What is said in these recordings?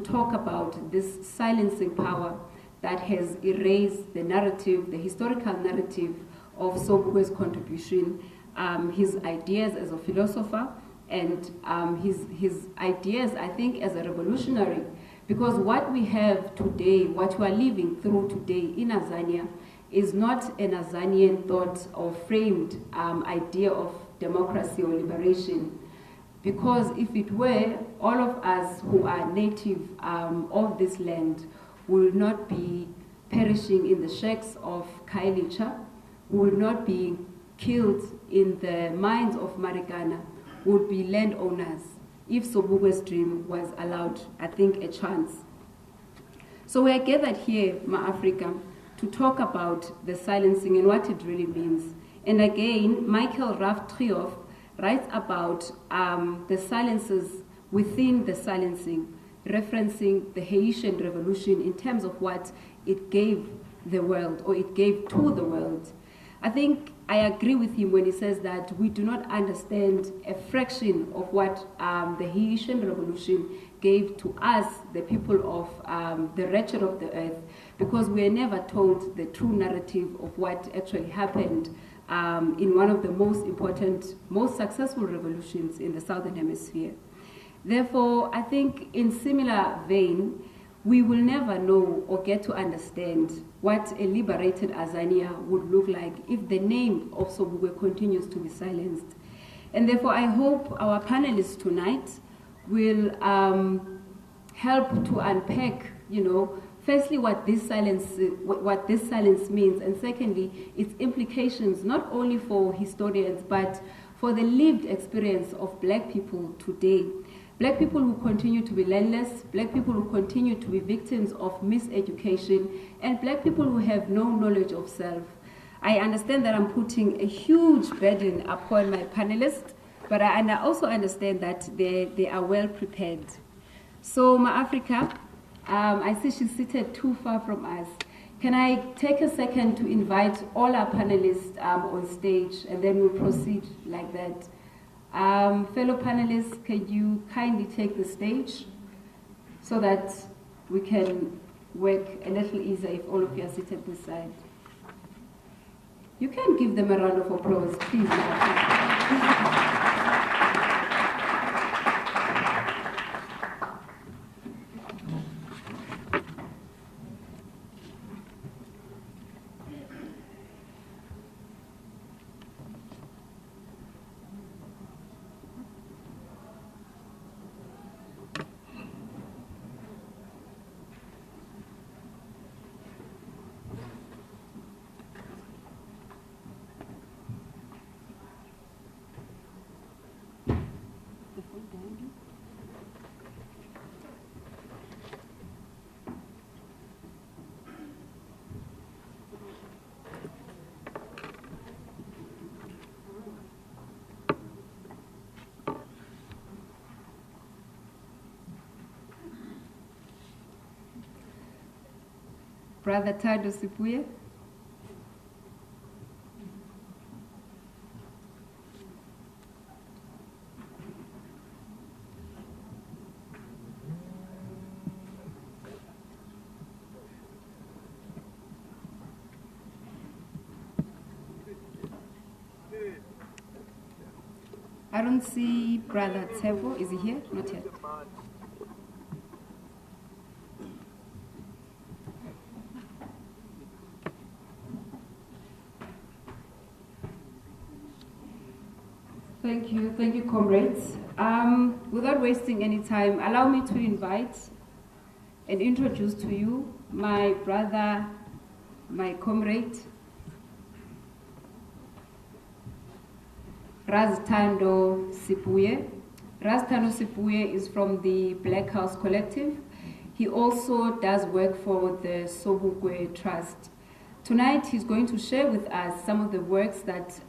talk about this silencing power that has erased the narrative, the historical narrative of Sobukwe's contribution, his ideas as a philosopher, and his ideas, I think, as a revolutionary. Because what we have today, what we are living through today in Azania, is not an Azanian thought or framed idea of democracy or liberation. Because if it were, all of us who are native of this land will not be perishing in the shacks of Kailicha, will not be killed in the mines of Marikana, would be landowners if Sobukwe's dream was allowed, I think, a chance. So we are gathered here, Ma-Africa, to talk about the silencing and what it really means. And again, Michael Raff-Trioff writes about the silences within the silencing, referencing the Haitian Revolution in terms of what it gave the world, or it gave to the world. I think I agree with him when he says that we do not understand a fraction of what the Haitian Revolution gave to us, the people of the wretched of the earth, because we are never told the true narrative of what actually happened in one of the most important, most successful revolutions in the Southern Hemisphere. Therefore, I think in similar vein, we will never know or get to understand what a liberated Azania would look like if the name of Sobukwe continues to be silenced. And therefore, I hope our panelists tonight will help to unpack, firstly, what this silence means, and secondly, its implications not only for historians, but for the lived experience of Black people today. Black people who continue to be landless, Black people who continue to be victims of miseducation, and Black people who have no knowledge of self. I understand that I'm putting a huge burden upon my panelists, but I also understand that they are well prepared. So, Ma-Africa, I see she's seated too far from us. Can I take a second to invite all our panelists on stage, and then we'll proceed like that. Fellow panelists, can you kindly take the stage so that we can work a little easier if all of you are seated this side? You can give them a round of applause, please. Brother Tado Sipuye. I don't see Brother Tsevo. Is he here? Not yet. Thank you, comrades. Without wasting any time, allow me to invite and introduce to you my brother, my comrade, Raztando Sipuye. Raztando Sipuye is from the Black House Collective. He also does work for the Sobukwe Trust. Tonight, he's going to share with us some of the works that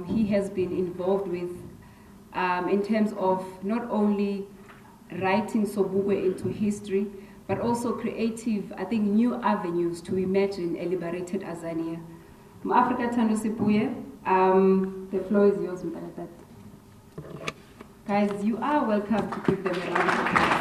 he has been involved with in terms of not only writing Sobukwe into history, but also creative, I think, new avenues to imagine a liberated Azania. Africa Tando Sipuye, the floor is yours, Mtalatat. Guys, you are welcome to give them a round of applause.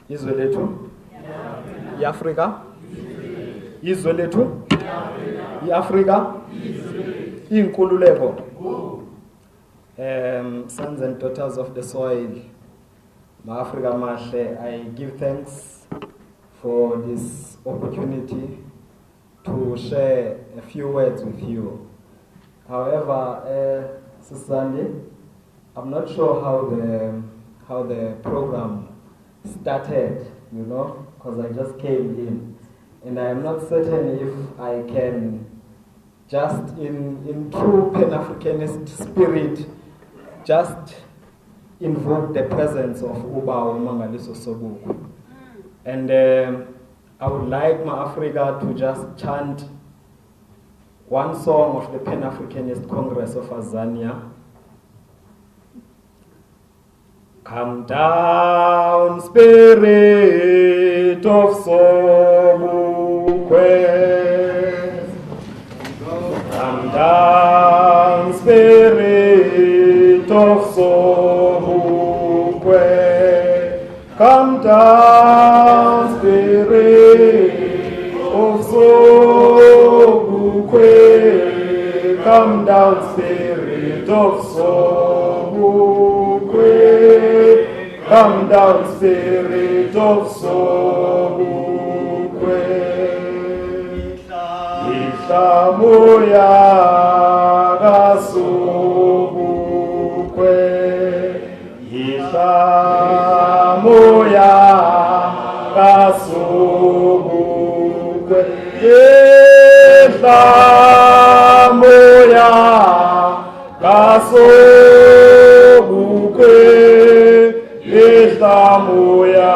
Izwe lethu iAfrika. Izwe lethu iAfrika. Inkululeko. Sons and daughters of the soil, Ma-Afrika Mahle, I give thanks for this opportunity to share a few words with you. However, Susandi, I'm not sure how the program started, you know, because I just came in, and I am not certain if I can just in true Pan-Africanist spirit just invoke the presence of Robert Mangaliso Sobukwe. And I would like Ma-Africa to just chant one song of the Pan-Africanist Congress of Azanian. Come down, spirit of Sobukwe. Come down, spirit of Sobukwe. Come down, spirit of Sobukwe. Come down, spirit of Sobukwe. Come down, spirit of Sobukwe. Ishamuya Sobukwe. Ishamuya Sobukwe. Ishamuya Sobukwe. Ishamuya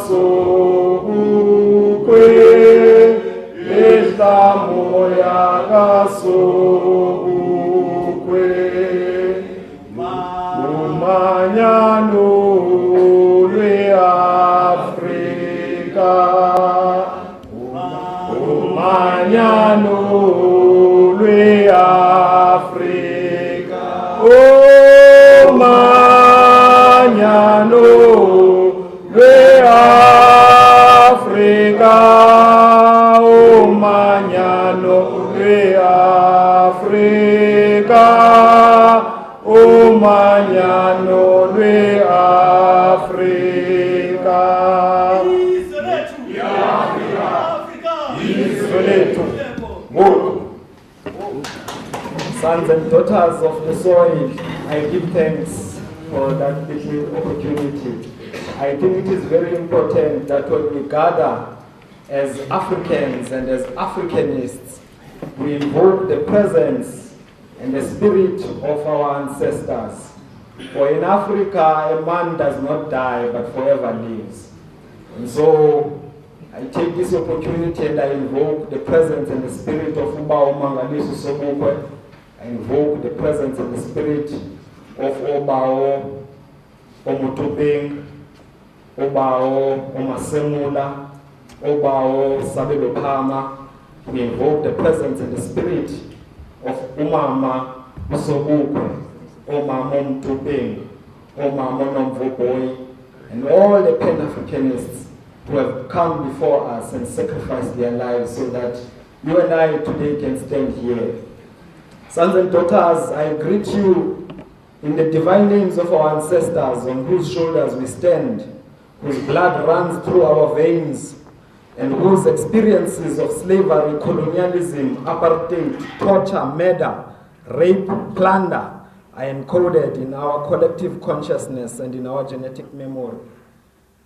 Sobukwe. Ishamuya Sobukwe. Umanyano lweAfrika. Umanyano lweAfrika. Umanyano lweAfrika. Umanyano lweAfrika. Umanyano lweAfrika. Izwe lethu. Sons and daughters of the soil, I give thanks for that little opportunity. I think it is very important that when we gather as Africans and as Africanists, we invoke the presence and the spirit of our ancestors. For in Africa, a man does not die but forever lives. And so I take this opportunity and I invoke the presence and the spirit of Robert Mangaliso Sobukwe. I invoke the presence and the spirit of Obao Omutubing, Obao Omasemula, Obao Sabelopama. We invoke the presence and the spirit of Umama Sobukwe, Omama Omutubing, Omama Nomvoboi, and all the Pan-Africanists who have come before us and sacrificed their lives so that you and I today can stand here. Sons and daughters, I greet you in the divine names of our ancestors on whose shoulders we stand, whose blood runs through our veins, and whose experiences of slavery, colonialism, apartheid, torture, murder, rape, plunder are encoded in our collective consciousness and in our genetic memory.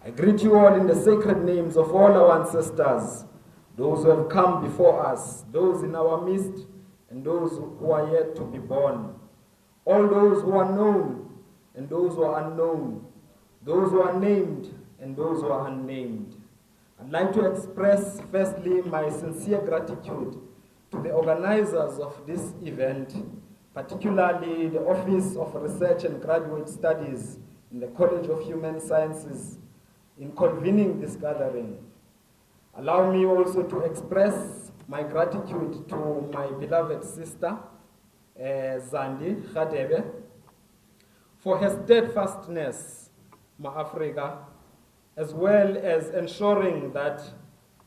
I greet you all in the sacred names of all our ancestors, those who have come before us, those in our midst, and those who are yet to be born. All those who are known and those who are unknown, those who are named and those who are unnamed. I'd like to express firstly my sincere gratitude to the organizers of this event, particularly the Office of Research and Graduate Studies in the College of Human Sciences, in convening this gathering. Allow me also to express my gratitude to my beloved sister, Zandi Khadebe, for her steadfastness, Ma-Africa, as well as ensuring that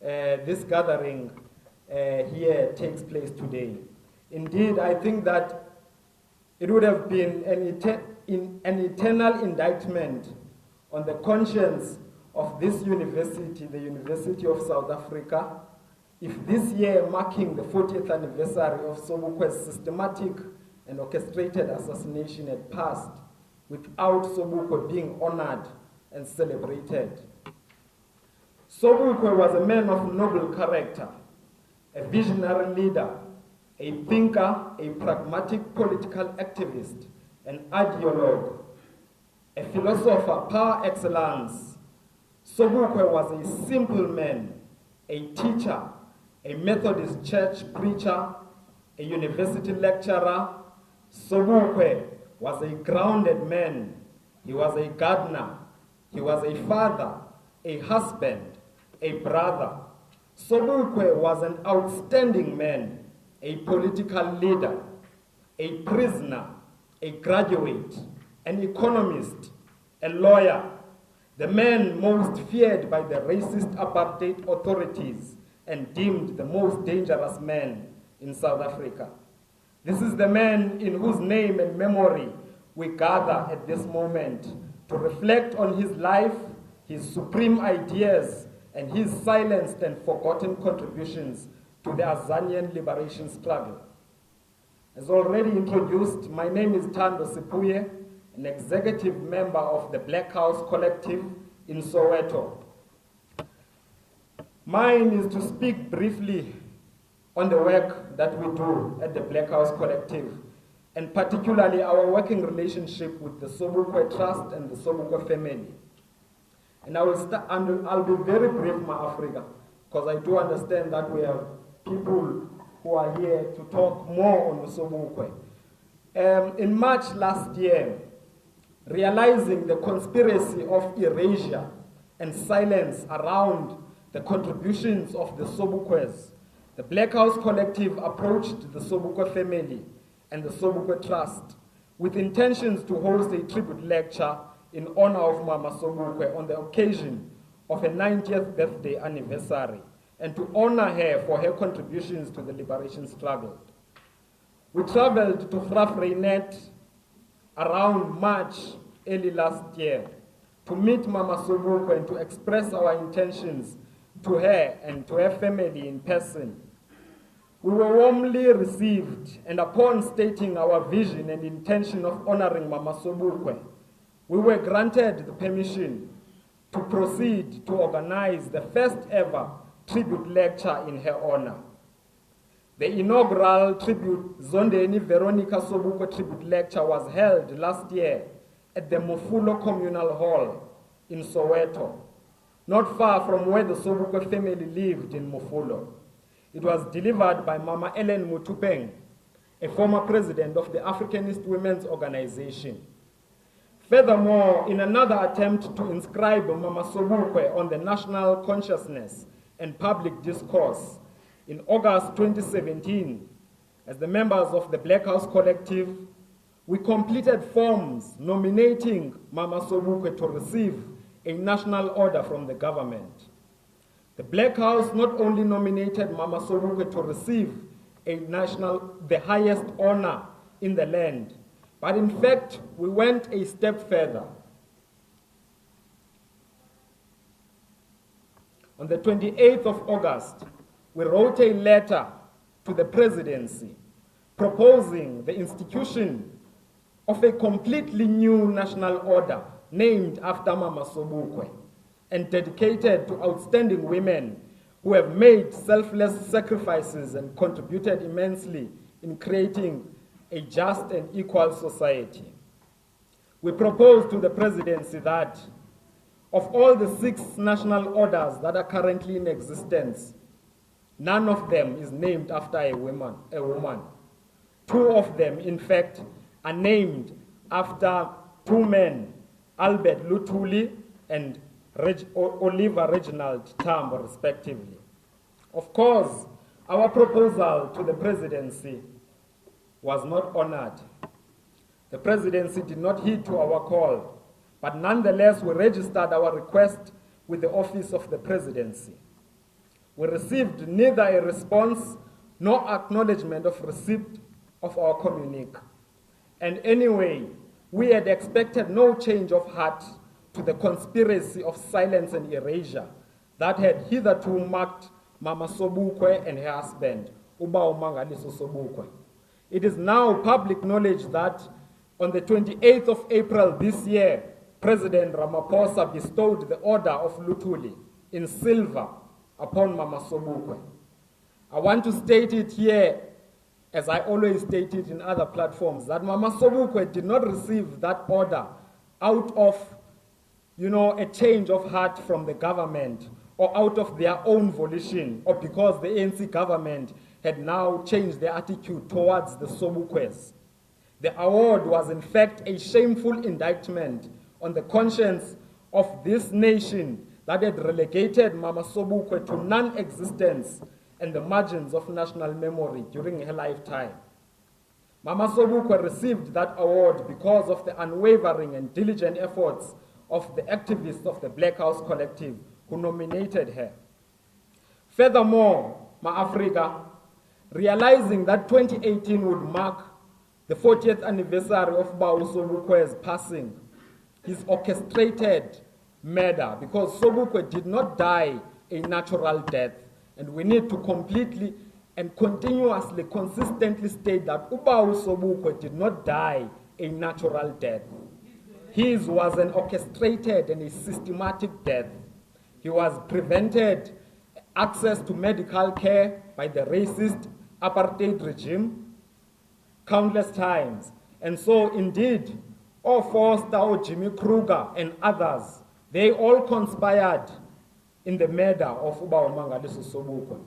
this gathering here takes place today. Indeed, I think that it would have been an eternal indictment on the conscience of this university, the University of South Africa, if this year, marking the 40th anniversary of Sobukwe's systematic and orchestrated assassination, had passed without Sobukwe being honored and celebrated. Sobukwe was a man of noble character, a visionary leader, a thinker, a pragmatic political activist, an ideologue, a philosopher par excellence. Sobukwe was a simple man, a teacher, a Methodist church preacher, a university lecturer. Sobukwe was a grounded man. He was a gardener. He was a father, a husband, a brother. Sobukwe was an outstanding man, a political leader, a prisoner, a graduate, an economist, a lawyer, the man most feared by the racist apartheid authorities and deemed the most dangerous man in South Africa. This is the man in whose name and memory we gather at this moment to reflect on his life, his supreme ideas, and his silenced and forgotten contributions to the Azanian liberation struggle. As already introduced, my name is Thando Sipuye, an executive member of the Black House Collective in Soweto. Mine is to speak briefly on the work that we do at the Black House Collective, and particularly our working relationship with the Sobukwe Trust and the Sobukwe family. And I'll be very brief, my Africa, because I do understand that we have people who are here to talk more on the Sobukwe. In March last year, realizing the conspiracy of erasure and silence around the contributions of the Sobukwes, the Black House Collective approached the Sobukwe family and the Sobukwe Trust with intentions to host a tribute lecture in honor of Mama Sobukwe on the occasion of her 90th birthday anniversary and to honor her for her contributions to the liberation struggle. We traveled to Graaff-Reinet around March early last year to meet Mama Sobukwe and to express our intentions to her and to her family in person. We were warmly received, and upon stating our vision and intention of honoring Mama Sobukwe, we were granted the permission to proceed to organize the first ever tribute lecture in her honor. The inaugural tribute Zondeni Veronica Sobukwe tribute lecture was held last year at the Mofulo Communal Hall in Soweto, not far from where the Sobukwe family lived in Mofulo. It was delivered by Mama Ellen Mutupeng, a former president of the Africanist Women's Organization. Furthermore, in another attempt to inscribe Mama Sobukwe on the national consciousness and public discourse, in August 2017, as the members of the Black House Collective, we completed forms nominating Mama Sobukwe to receive a national order from the government. The Black House not only nominated Mama Sobukwe to receive the highest honor in the land, but in fact, we went a step further. On the 28th of August, we wrote a letter to the presidency proposing the institution of a completely new national order named after Mama Sobukwe and dedicated to outstanding women who have made selfless sacrifices and contributed immensely in creating a just and equal society. We propose to the presidency that of all the 6 national orders that are currently in existence, none of them is named after a woman. 2 of them, in fact, are named after 2 men, Albert Luthuli and Oliver Reginald Tambo, respectively. Of course, our proposal to the presidency was not honored. The presidency did not heed to our call, but nonetheless we registered our request with the office of the presidency. We received neither a response nor acknowledgement of receipt of our communique. And anyway, we had expected no change of heart to the conspiracy of silence and erasure that had hitherto marked Mama Sobukwe and her husband, Robert Mangaliso Sobukwe. It is now public knowledge that on the 28th of April this year, President Ramaphosa bestowed the Order of Luthuli in silver upon Mama Sobukwe. I want to state it here, as I always state it in other platforms, that Mama Sobukwe did not receive that order out of, a change of heart from the government or out of their own volition or because the ANC government had now changed their attitude towards the Sobukwes. The award was in fact a shameful indictment on the conscience of this nation that had relegated Mama Sobukwe to non-existence and the margins of national memory during her lifetime. Mama Sobukwe received that award because of the unwavering and diligent efforts of the activists of the Black House Collective who nominated her. Furthermore, Ma-Africa, realizing that 2018 would mark the 40th anniversary of Baba Sobukwe's passing, his orchestrated murder, because Sobukwe did not die a natural death, and we need to completely and continuously, consistently state that Baba Sobukwe did not die a natural death. His was an orchestrated and a systematic death. He was prevented access to medical care by the racist apartheid regime countless times. And so indeed, Forster, Jimmy Kruger, and others, they all conspired in the murder of Robert Mangaliso Sobukwe.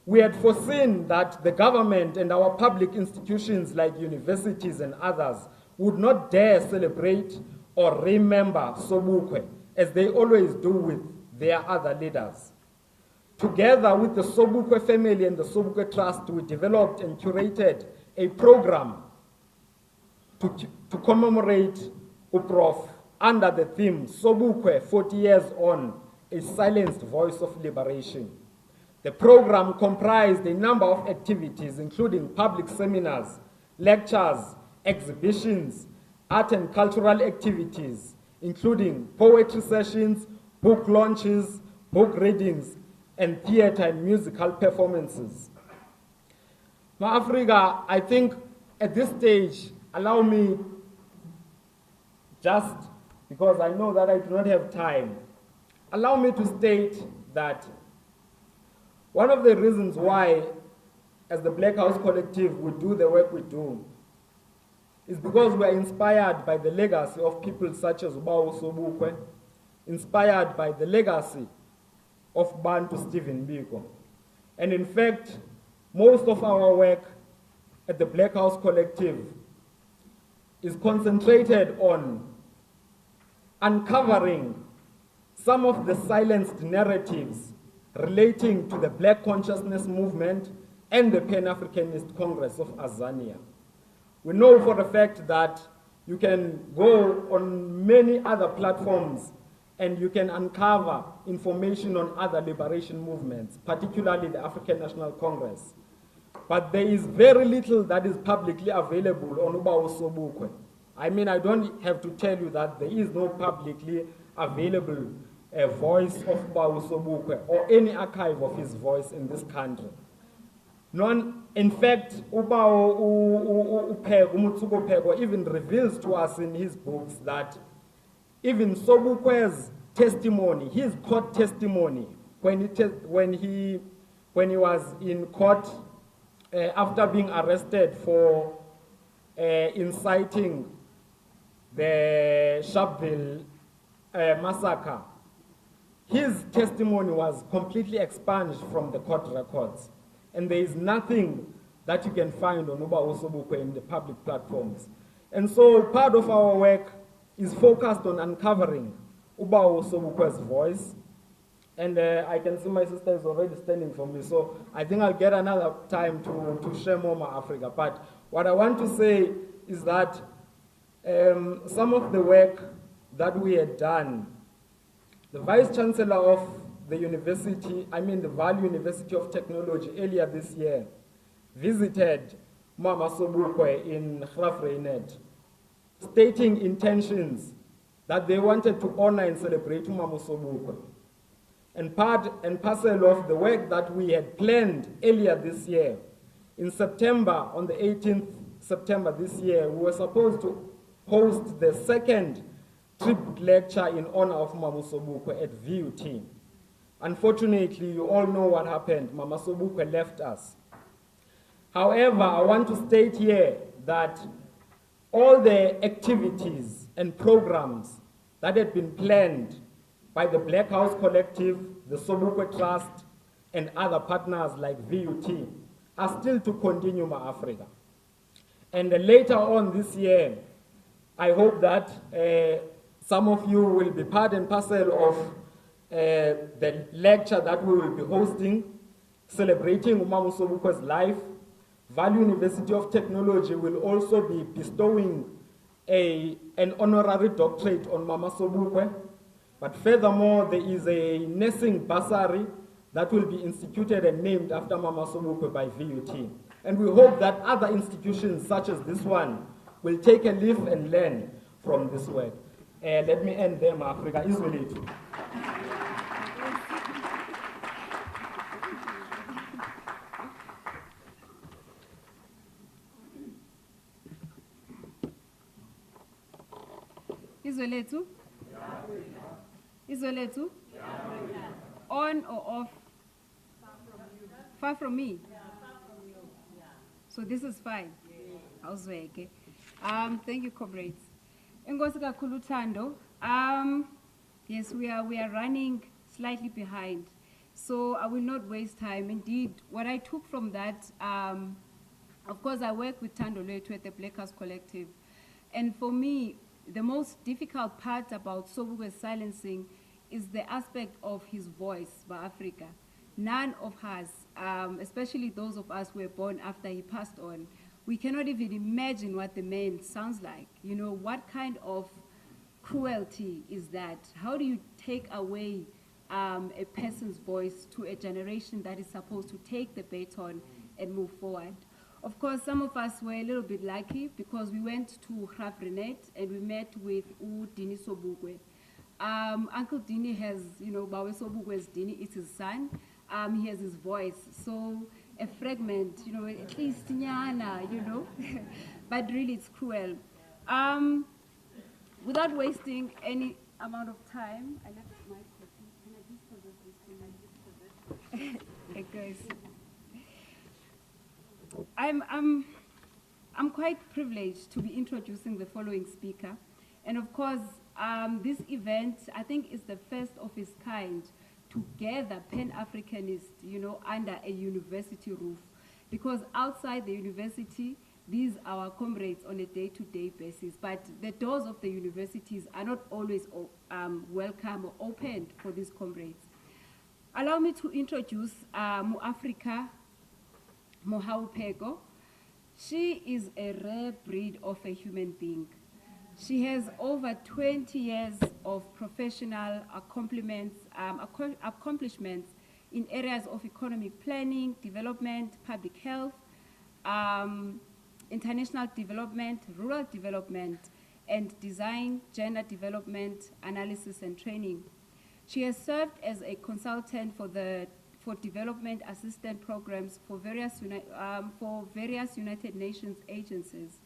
We had foreseen that the government and our public institutions like universities and others would not dare celebrate or remember Sobukwe, as they always do with their other leaders. Together with the Sobukwe family and the Sobukwe Trust, we developed and curated a program to commemorate UPROF under the theme Sobukwe 40 Years On, a Silenced Voice of Liberation. The program comprised a number of activities, including public seminars, lectures, exhibitions, art and cultural activities, including poetry sessions, book launches, book readings, and theater and musical performances. Ma-Africa, I think at this stage, allow me, just because I know that I do not have time, allow me to state that one of the reasons why, as the Black House Collective, we do the work we do is because we are inspired by the legacy of people such as Robert Sobukwe, inspired by the legacy of Bantu Stephen Biko. And in fact, most of our work at the Black House Collective is concentrated on uncovering some of the silenced narratives relating to the Black Consciousness Movement and the Pan-Africanist Congress of Azanian. We know for a fact that you can go on many other platforms and you can uncover information on other liberation movements, particularly the African National Congress. But there is very little that is publicly available on Robert Sobukwe. I mean, I don't have to tell you that there is no publicly available voice of Robert Sobukwe or any archive of his voice in this country. In fact, Umutsuko even reveals to us in his books that even Sobukwe's testimony, his court testimony, when he was in court after being arrested for inciting the Sharpeville massacre, his testimony was completely expunged from the court records. And there is nothing that you can find on Robert Sobukwe in the public platforms. And so part of our work is focused on uncovering Robert Sobukwe's voice. And I can see my sister is already standing for me, so I think I'll get another time to share more about Africa. But what I want to say is that some of the work that we had done The Vice Chancellor of the university, the Valle University of Technology, earlier this year, visited Mama Sobukwe in Graaff-Reinet, stating intentions that they wanted to honor and celebrate Mama Sobukwe. And part and parcel of the work that we had planned earlier this year, in September, on the 18th September this year, we were supposed to host the second tribute lecture in honor of Mama Sobukwe at VUT. Unfortunately, you all know what happened. Mama Sobukwe left us. However, I want to state here that all the activities and programs that had been planned by the Black House Collective, the Sobukwe Trust, and other partners like VUT are still to continue Africa. And later on this year, I hope that some of you will be part and parcel of the lecture that we will be hosting, celebrating Mama Sobukwe's life. Valle University of Technology will also be bestowing an honorary doctorate on Mama Sobukwe. But furthermore, there is a nursing bursary that will be instituted and named after Mama Sobukwe by VUT. And we hope that other institutions such as this one will take a leaf and learn from this work. Let me end there, Africa. Izwelithu. Izwelithu? Izwelithu? On or off? Far from me? So this is fine. Awuzweke. Thank you, comrades. Enkosi kakhulu Thando. Yes, we are running slightly behind, so I will not waste time. Indeed, what I took from that, of course, I work with Thando Lwethu at the Black House Collective, and for me, the most difficult part about Sobukwe's silencing is the aspect of his voice by Africa. None of us, especially those of us who were born after he passed on, we cannot even imagine what the man sounds like. You know, what kind of cruelty is that? How do you take away a person's voice to a generation that is supposed to take the baton and move forward? Of course, some of us were a little bit lucky because we went to Graaff-Reinet and we met with Dini Sobukwe. Uncle Dini has, Bawe Sobukwe's Dini is his son. He has his voice. So a fragment, at least nyana, but really it's cruel. Without wasting any amount of time, I left my copy. Can I just possess this? Guys. I'm quite privileged to be introducing the following speaker. And of course, this event, I think, is the first of its kind to gather Pan-Africanists, under a university roof. Because outside the university, these are our comrades on a day-to-day basis. But the doors of the universities are not always welcome or opened for these comrades. Allow me to introduce Mu-Africa Mohaupego. She is a rare breed of a human being. She has over 20 years of professional accomplishments in areas of economic planning, development, public health, international development, rural development, and design, gender development, analysis, and training. She has served as a consultant for development assistance programs for various United Nations agencies.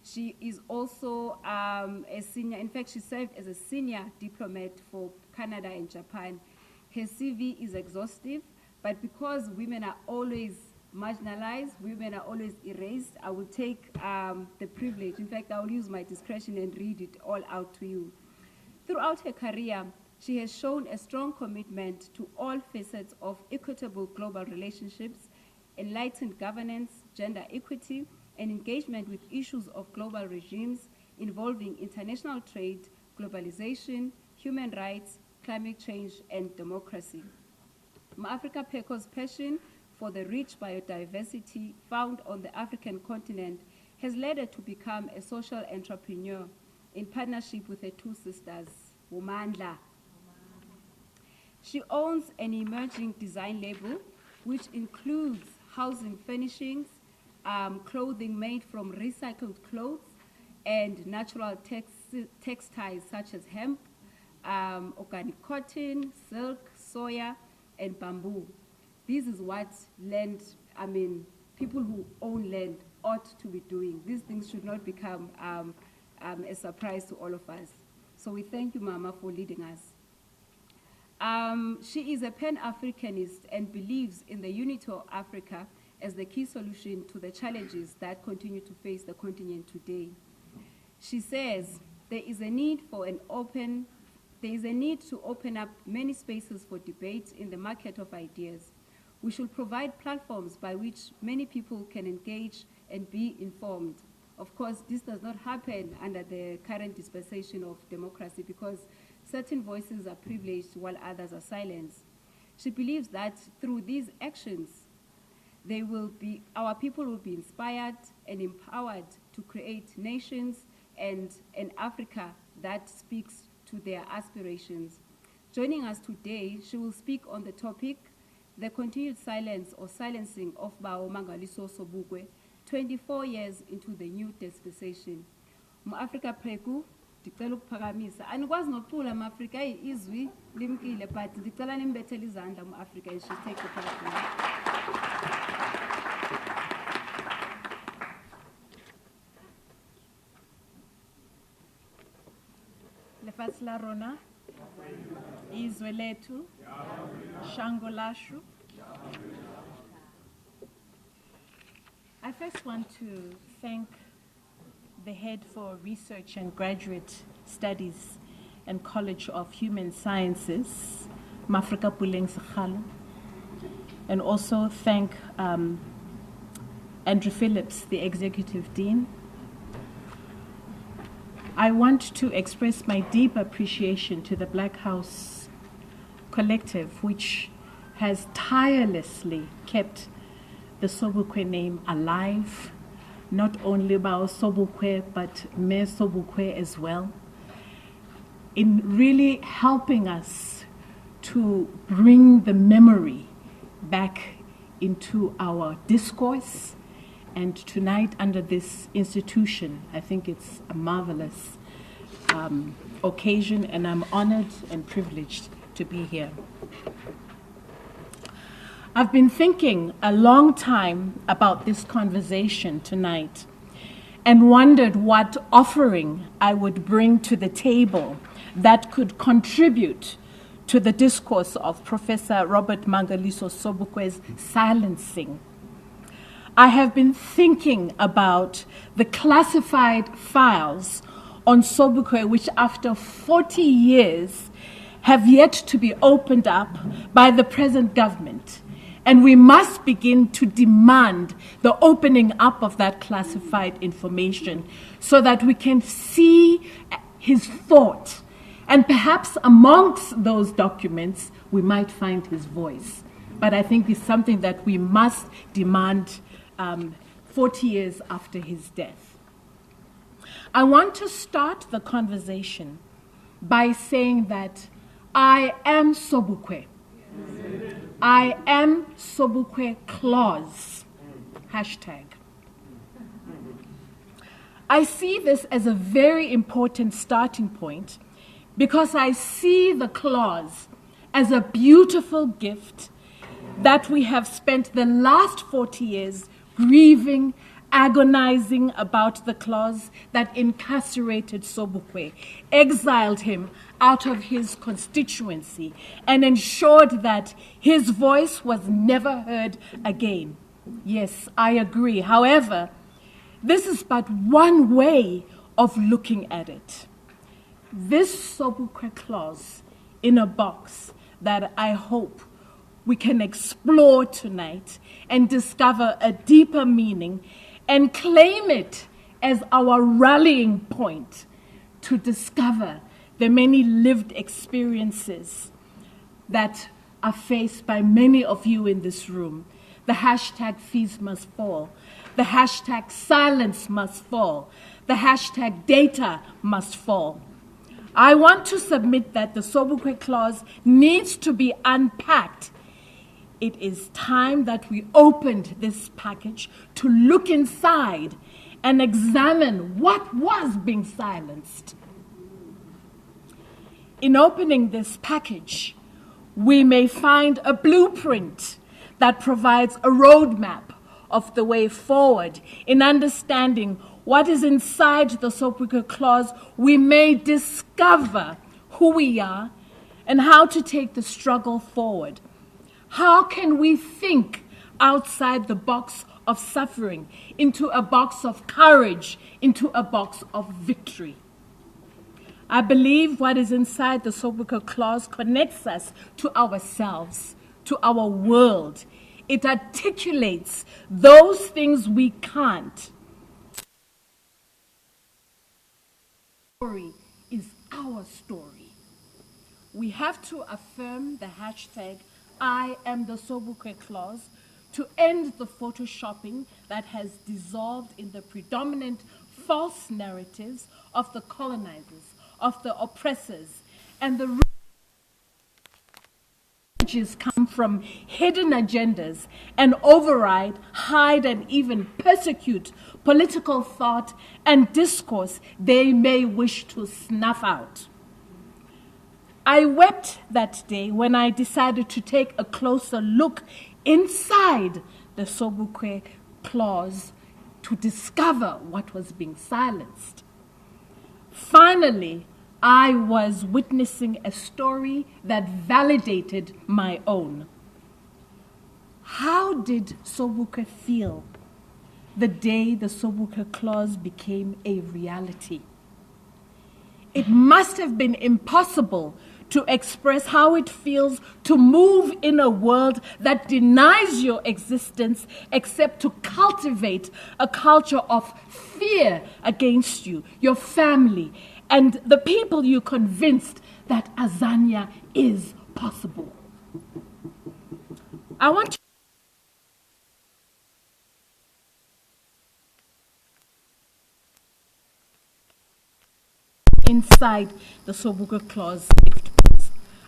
She is also a senior, in fact, she served as a senior diplomat for Canada and Japan. Her CV is exhaustive, but because women are always marginalized, women are always erased, I will take the privilege. In fact, I will use my discretion and read it all out to you. Throughout her career, she has shown a strong commitment to all facets of equitable global relationships, enlightened governance, gender equity, and engagement with issues of global regimes involving international trade, globalization, human rights, climate change, and democracy. Mu-Africa Peko's passion for the rich biodiversity found on the African continent has led her to become a social entrepreneur in partnership with her two sisters, Womandla She owns an emerging design label, which includes housing furnishings, clothing made from recycled clothes, and natural textiles such as hemp, organic cotton, silk, soya, and bamboo. This is what people who own land ought to be doing. These things should not become a surprise to all of us. So we thank you, Mama, for leading us. She is a Pan-Africanist and believes in the unity of Africa as the key solution to the challenges that continue to face the continent today. She says there is a need to open up many spaces for debate in the market of ideas. We should provide platforms by which many people can engage and be informed. Of course, this does not happen under the current dispensation of democracy because certain voices are privileged while others are silenced. She believes that through these actions, our people will be inspired and empowered to create nations and an Africa that speaks to their aspirations. Joining us today, she will speak on the topic, the continued silence or silencing of Robert Mangaliso Sobukwe, 24 years into the new dispensation. Mu-Afrika Preku, ndicela ukuphakamisa. Anikwazi nokucula mu-Afrika izwi limkile, but ndicela nimbethele izandla mu-Afrika and she take the platform. Lefatshe la rona, izwe lethu, shango lashu. I first want to thank the head for research and graduate studies and College of Human Sciences, Mafrika Puleng Sekgalo, and also thank Andrew Phillips, the executive dean. I want to express my deep appreciation to the Black House Collective, which has tirelessly kept the Sobukwe name alive, not only Bao Sobukwe, but Me Sobukwe as well, in really helping us to bring the memory back into our discourse. And tonight, under this institution, I think it's a marvelous occasion, and I'm honored and privileged to be here. I've been thinking a long time about this conversation tonight and wondered what offering I would bring to the table that could contribute to the discourse of Professor Robert Mangaliso Sobukwe's silencing. I have been thinking about the classified files on Sobukwe, which after 40 years have yet to be opened up by the present government. And we must begin to demand the opening up of that classified information so that we can see his thought. And perhaps amongst those documents, we might find his voice. But I think it's something that we must demand 40 years after his death. I want to start the conversation by saying that I am Sobukwe. I am Sobukwe clause, hashtag. I see this as a very important starting point because I see the clause as a beautiful gift that we have spent the last 40 years grieving, agonizing about the clause that incarcerated Sobukwe, exiled him out of his constituency, and ensured that his voice was never heard again. Yes, I agree. However, this is but one way of looking at it. This Sobukwe clause in a box that I hope we can explore tonight and discover a deeper meaning and claim it as our rallying point to discover the many lived experiences that are faced by many of you in this room. The hashtag fees must fall. The hashtag silence must fall. The hashtag data must fall. I want to submit that the Sobukwe clause needs to be unpacked. It is time that we opened this package to look inside and examine what was being silenced. In opening this package, we may find a blueprint that provides a roadmap of the way forward in understanding what is inside the Sobukwe clause. We may discover who we are and how to take the struggle forward. How can we think outside the box of suffering into a box of courage, into a box of victory? I believe what is inside the Sobukwe clause connects us to ourselves, to our world. It articulates those things we can't. Story is our story. We have to affirm the hashtag I am the Sobukwe clause to end the photoshopping that has dissolved in the predominant false narratives of the colonizers, of the oppressors, and the messages come from hidden agendas and override, hide, and even persecute political thought and discourse they may wish to snuff out. I wept that day when I decided to take a closer look inside the Sobukwe clause to discover what was being silenced. Finally, I was witnessing a story that validated my own. How did Sobukwe feel the day the Sobukwe clause became a reality? It must have been impossible to express how it feels to move in a world that denies your existence except to cultivate a culture of fear against you, your family, and the people you convinced that Azania is possible. I want to inside the Sobukwe clause.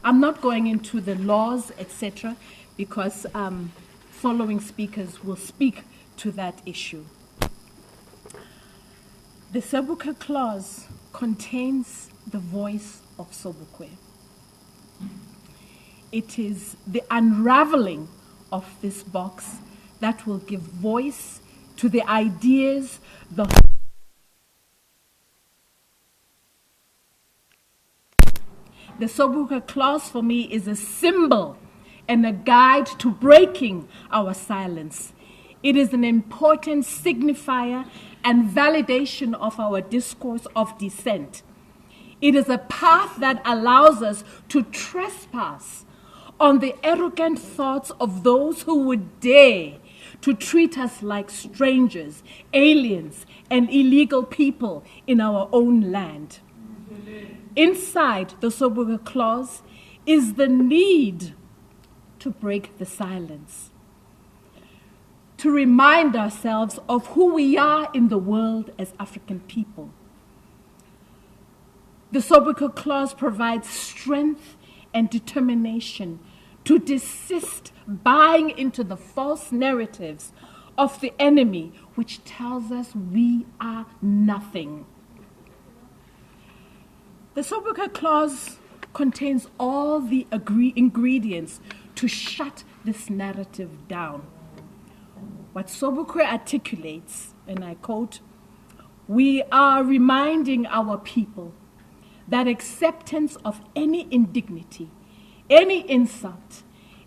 I'm not going into the laws, etc., because following speakers will speak to that issue. The Sobukwe clause contains the voice of Sobukwe. It is the unraveling of this box that will give voice to the ideas, The Sobukwe clause for me is a symbol and a guide to breaking our silence. It is an important signifier and validation of our discourse of dissent. It is a path that allows us to trespass on the arrogant thoughts of those who would dare to treat us like strangers, aliens, and illegal people in our own land. Inside the Sobukwe clause is the need to break the silence, to remind ourselves of who we are in the world as African people. The Sobukwe clause provides strength and determination to desist buying into the false narratives of the enemy, which tells us we are nothing. The Sobukwe clause contains all the ingredients to shut this narrative down. What Sobukwe articulates, and I quote, "We are reminding our people that acceptance of any indignity, any insult,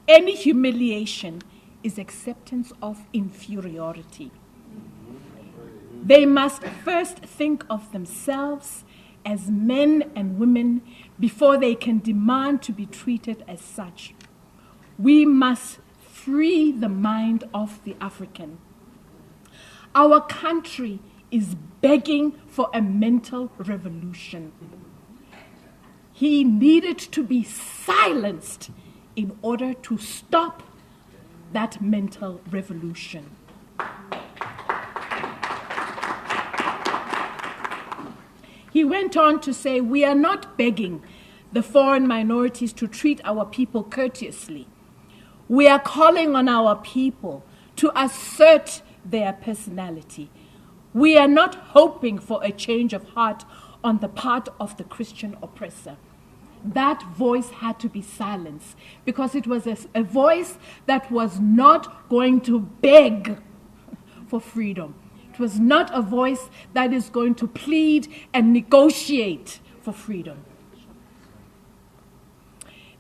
any humiliation is acceptance of inferiority. They must first think of themselves as men and women before they can demand to be treated as such. We must free the mind of the African. Our country is begging for a mental revolution. He needed to be silenced in order to stop that mental revolution." He He went on to say, "We are not begging the foreign minorities to treat our people courteously. We are calling on our people to assert their personality. We are not hoping for a change of heart on the part of the Christian oppressor." That voice had to be silenced because it was a voice that was not going to beg for freedom. It was not a voice that is going to plead and negotiate for freedom.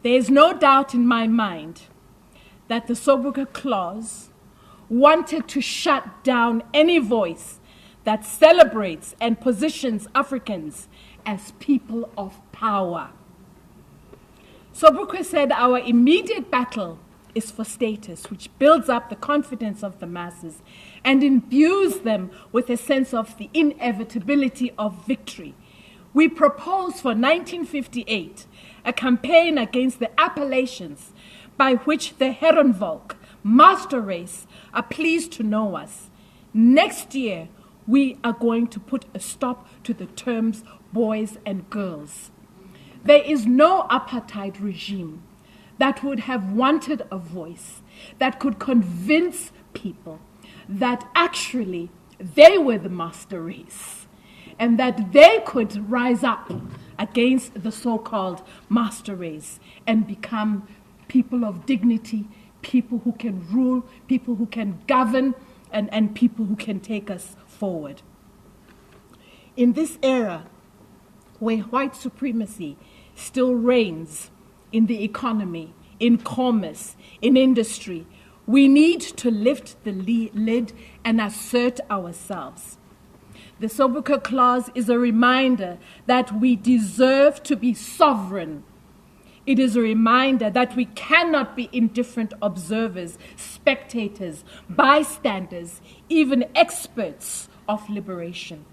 There is no doubt in my mind that the Sobukwe Clause wanted to shut down any voice that celebrates and positions Africans as people of power. Sobukwe said, "Our immediate battle is for status, which builds up the confidence of the masses and imbues them with a sense of the inevitability of victory. We propose for 1958 a campaign against the appellations by which the Herrenvolk, master race, are pleased to know us. Next year, we are going to put a stop to the terms boys and girls. There is no apartheid regime that would have wanted a voice that could convince people that actually they were the master race and that they could rise up against the so-called master race and become people of dignity, people who can rule, people who can govern, and people who can take us forward. In this era where white supremacy still reigns in the economy, in commerce, in industry, we need to lift the lid and assert ourselves. The Sobukwe Clause is a reminder that we deserve to be sovereign. It is a reminder that we cannot be indifferent observers, spectators, bystanders, even experts of liberation.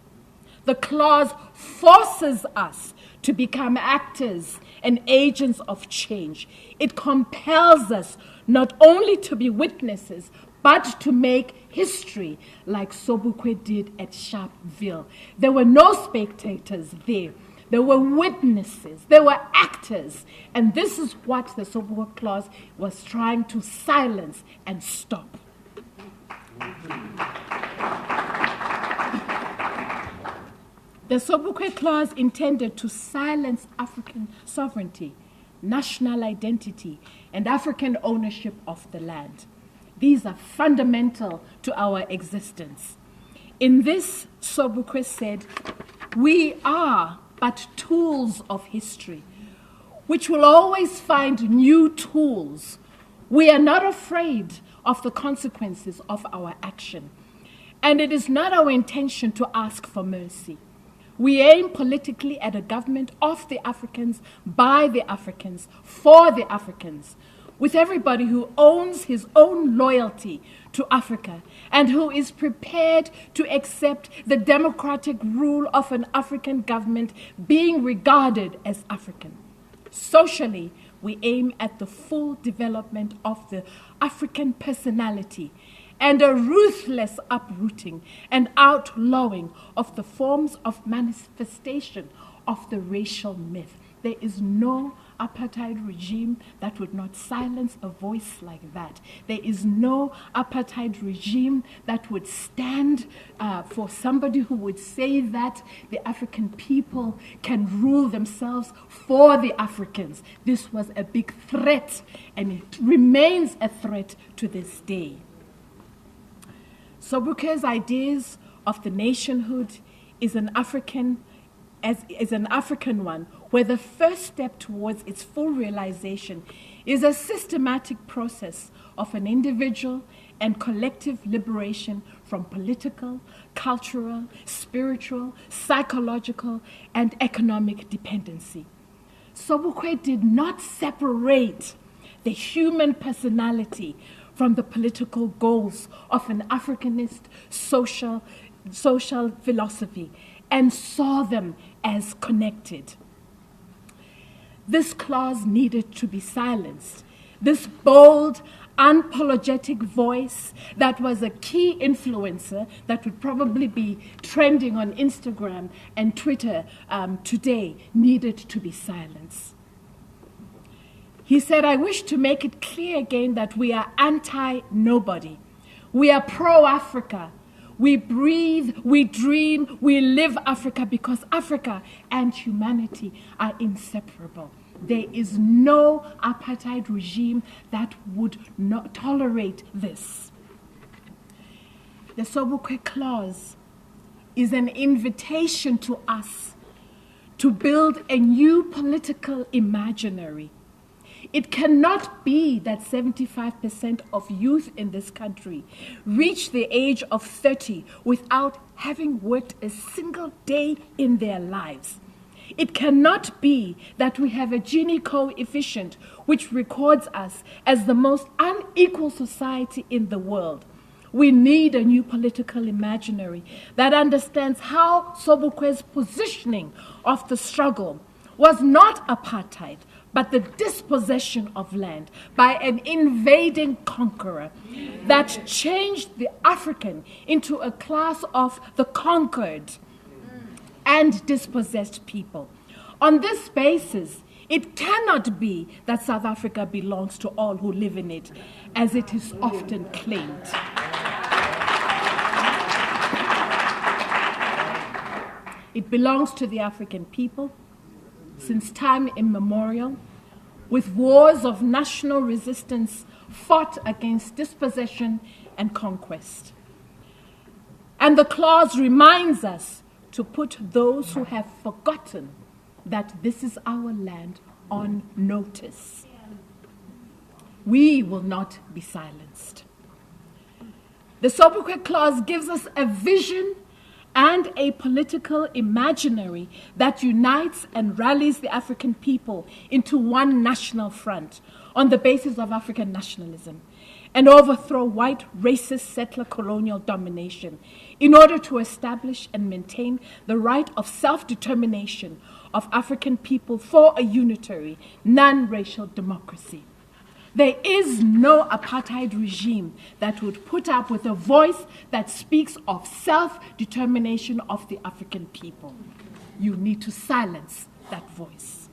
The clause forces us to become actors and agents of change. It compels us not only to be witnesses, but to make history like Sobukwe did at Sharpeville. There were no spectators there. There were witnesses. There were actors. And this is what the Sobukwe Clause was trying to silence and stop. The Sobukwe Clause intended to silence African sovereignty, national identity, and African ownership of the land. These are fundamental to our existence. In this, Sobukwe said, "We are but tools of history, which will always find new tools. We are not afraid of the consequences of our action, and it is not our intention to ask for mercy. We aim politically at a government of the Africans, by the Africans, for the Africans, with everybody who owns his own loyalty to Africa and who is prepared to accept the democratic rule of an African government being regarded as African. Socially, we aim at the full development of the African personality and a ruthless uprooting and outlawing of the forms of manifestation of the racial myth. There is no apartheid regime that would not silence a voice like that. There is no apartheid regime that would stand for somebody who would say that the African people can rule themselves for the Africans. This was a big threat, and it remains a threat to this day. Sobukwe's ideas of the nationhood is an African one, where the first step towards its full realization is a systematic process of an individual and collective liberation from political, cultural, spiritual, psychological, and economic dependency. Sobukwe did not separate the human personality from the political goals of an Africanist social philosophy and saw them as connected. This clause needed to be silenced. This bold, unapologetic voice that was a key influencer that would probably be trending on Instagram and Twitter today needed to be silenced. He said, I wish to make it clear again that we are anti-nobody. We are pro-Africa. We breathe, we dream, we live Africa because Africa and humanity are inseparable. There is no apartheid regime that would not tolerate this. The Sobukwe Clause is an invitation to us to build a new political imaginary. It cannot be that 75% of youth in this country reach the age of 30 without having worked a single day in their lives. It cannot be that we have a Gini coefficient which records us as the most unequal society in the world. We need a new political imaginary that understands how Sobukwe's positioning of the struggle was not apartheid, but the dispossession of land by an invading conqueror that changed the African into a class of the conquered and dispossessed people. On this basis, it cannot be that South Africa belongs to all who live in it, as it is often claimed. It belongs to the African people since time immemorial, with wars of national resistance fought against dispossession and conquest. And the clause reminds us to put those who have forgotten that this is our land on notice. We will not be silenced. The Sobukwe Clause gives us a vision and a political imaginary that unites and rallies the African people into one national front on the basis of African nationalism and overthrow white racist settler colonial domination in order to establish and maintain the right of self-determination of African people for a unitary, non-racial democracy. There is no apartheid regime that would put up with a voice that speaks of self-determination of the African people. You need to silence that voice.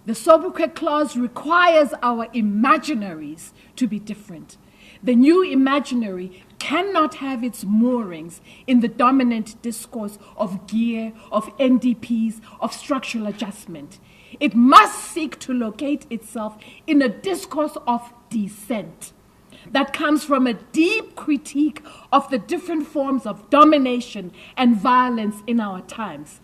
The Sobukwe Clause requires our imaginaries to be different. The new imaginary cannot have its moorings in the dominant discourse of gear, of NDPs, of structural adjustment. It must seek to locate itself in a discourse of dissent that comes from a deep critique of the different forms of domination and violence in our times.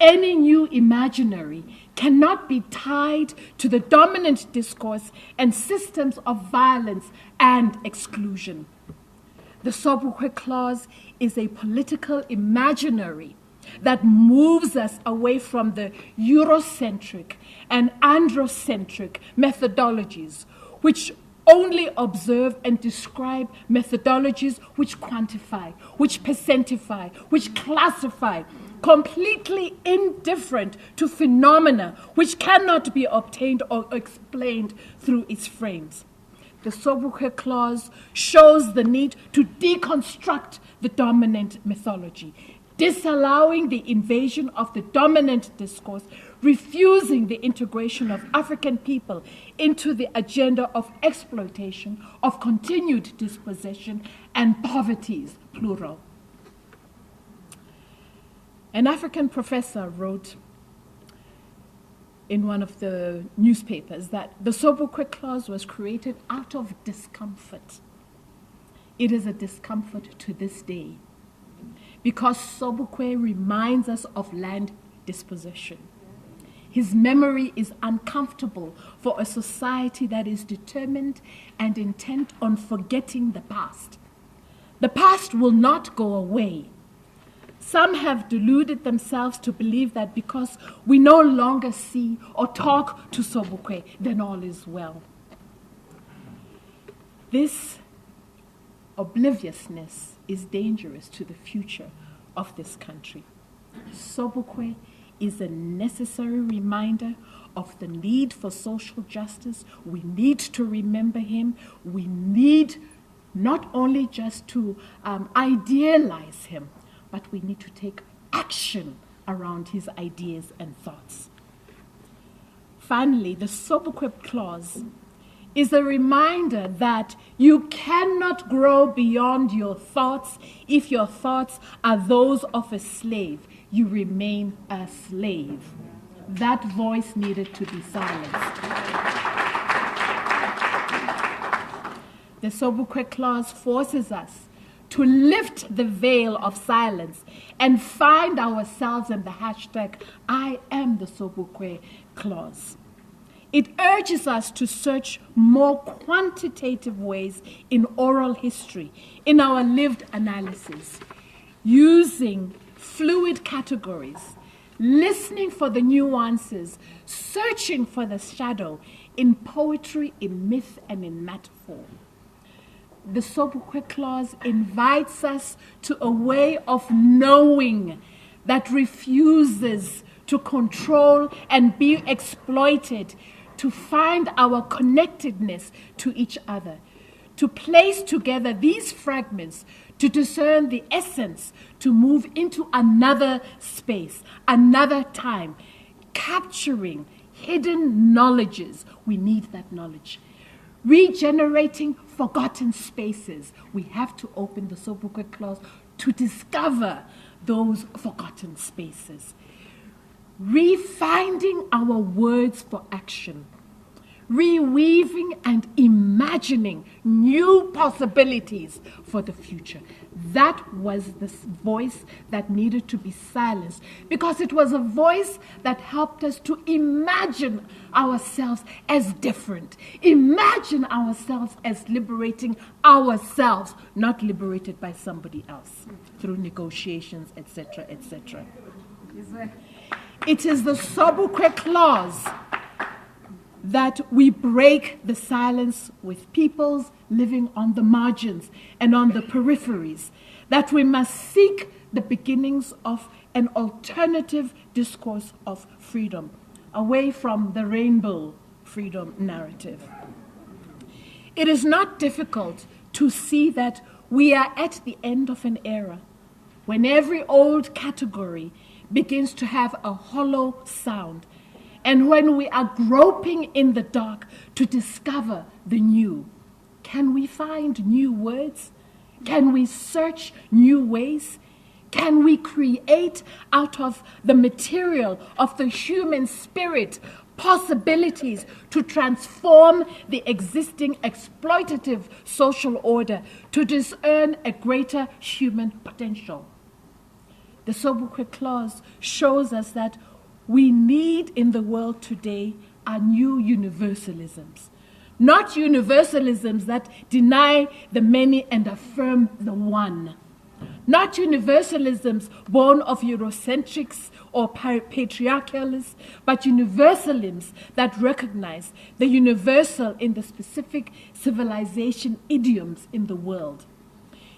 Any new imaginary cannot be tied to the dominant discourse and systems of violence and exclusion. The Sobukwe Clause is a political imaginary that moves us away from the Eurocentric and androcentric methodologies, which only observe and describe methodologies which quantify, which percentify, which classify, completely indifferent to phenomena which cannot be obtained or explained through its frames. The Sobukwe Clause shows the need to deconstruct the dominant mythology, disallowing the invasion of the dominant discourse, refusing the integration of African people into the agenda of exploitation, of continued dispossession, and poverties, plural. An African professor wrote in one of the newspapers that the Sobukwe Clause was created out of discomfort. It is a discomfort to this day, because Sobukwe reminds us of land dispossession. His memory is uncomfortable for a society that is determined and intent on forgetting the past. The past will not go away. Some have deluded themselves to believe that because we no longer see or talk to Sobukwe, then all is well. This obliviousness is dangerous to the future of this country. Sobukwe is a necessary reminder of the need for social justice. We need to remember him. We need not only just to idealize him, but we need to take action around his ideas and thoughts. Finally, the Sobukwe clause is a reminder that you cannot grow beyond your thoughts. If your thoughts are those of a slave, you remain a slave. That voice needed to be silenced. The Sobukwe clause forces us to lift the veil of silence and find ourselves in the hashtag I am the Sobukwe clause. It urges us to search more quantitative ways in oral history, in our lived analysis, using fluid categories, listening for the nuances, searching for the shadow in poetry, in myth, and in metaphor. The Sobukwe clause invites us to a way of knowing that refuses to control and be exploited, to find our connectedness to each other, to place together these fragments, to discern the essence, to move into another space, another time, capturing hidden knowledges. We need that knowledge. Regenerating forgotten spaces. We have to open the Sobukwe clause to discover those forgotten spaces. Refinding our words for action. Reweaving and imagining new possibilities for the future. That was the voice that needed to be silenced, because it was a voice that helped us to imagine ourselves as different. Imagine ourselves as liberating ourselves, not liberated by somebody else through negotiations, etc., etc. It is the Sobukwe clause that we break the silence with peoples living on the margins and on the peripheries, that we must seek the beginnings of an alternative discourse of freedom, away from the rainbow freedom narrative. It is not difficult to see that we are at the end of an era when every old category begins to have a hollow sound, and when we are groping in the dark to discover the new. Can we find new words? Can we search new ways? Can we create out of the material of the human spirit possibilities to transform the existing exploitative social order to discern a greater human potential? The Sobukwe clause shows us that we need in the world today are new universalisms. Not universalisms that deny the many and affirm the one. Not universalisms born of Eurocentrics or patriarchalists, but universalisms that recognize the universal in the specific civilization idioms in the world.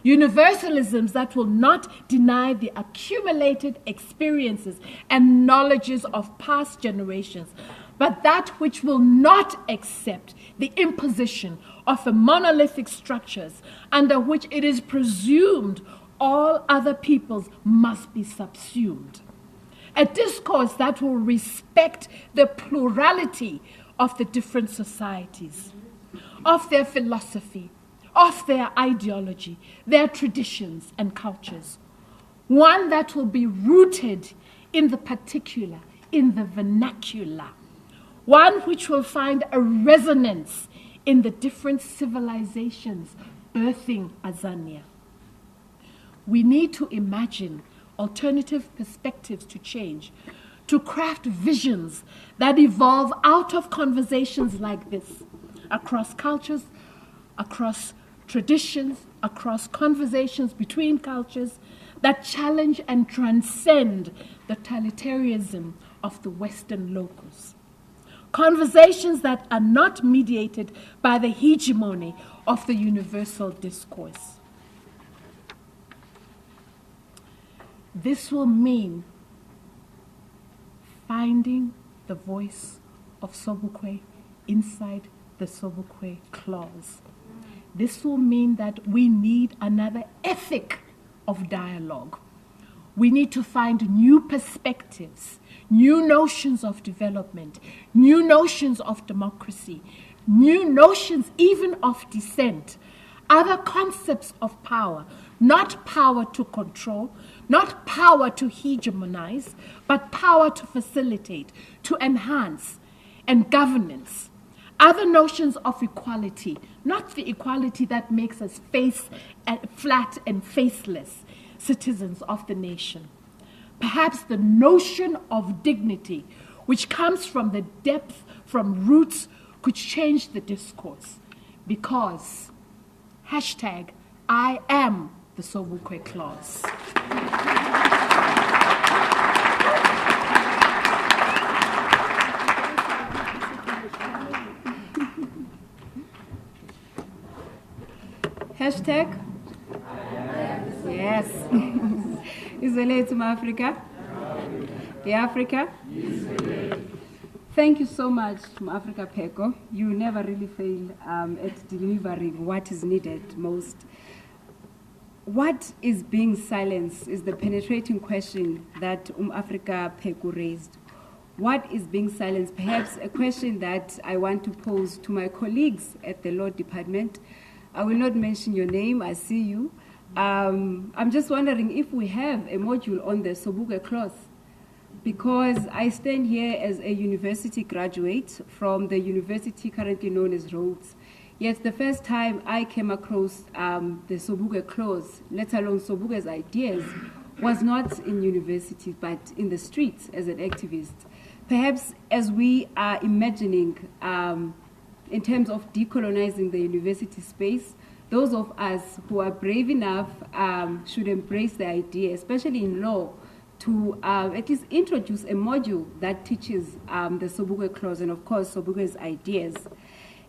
Universalisms that will not deny the accumulated experiences and knowledges of past generations, but that which will not accept the imposition of a monolithic structures under which it is presumed all other peoples must be subsumed. A discourse that will respect the plurality of the different societies, of their philosophy, of their ideology, their traditions and cultures. One that will be rooted in the particular, in the vernacular. One which will find a resonance in the different civilizations birthing Azania. We need to imagine alternative perspectives to change, to craft visions that evolve out of conversations like this, across cultures, across traditions, across conversations between cultures that challenge and transcend the totalitarianism of the Western locus. Conversations that are not mediated by the hegemony of the universal discourse. This will mean finding the voice of Sobukwe inside the Sobukwe clause. This will mean that we need another ethic of dialogue. We need to find new perspectives, new notions of development, new notions of democracy, new notions even of dissent, other concepts of power, not power to control, not power to hegemonize, but power to facilitate, to enhance, and governance. Other notions of equality, not the equality that makes us flat and faceless citizens of the nation. Perhaps the notion of dignity, which comes from the depth, from roots, could change the discourse. Because, I am the Sobukwe clause. Hashtag? Yes. Izolate to Africa? Africa? Thank you so much, Africa Peko. You never really fail at delivering what is needed most. What is being silenced is the penetrating question that Africa Peko raised. What is being silenced? Perhaps a question that I want to pose to my colleagues at the Law Department. I will not mention your name, I see you. I'm just wondering if we have a module on the Sobukwe clause, because I stand here as a university graduate from the university currently known as Rhodes. Yet the first time I came across the Sobukwe clause, let alone Sobukwe's ideas, was not in university, but in the streets as an activist. Perhaps as we are imagining in terms of decolonizing the university space, those of us who are brave enough should embrace the idea, especially in law, to at least introduce a module that teaches the Sobukwe clause and, of course, Sobukwe's ideas.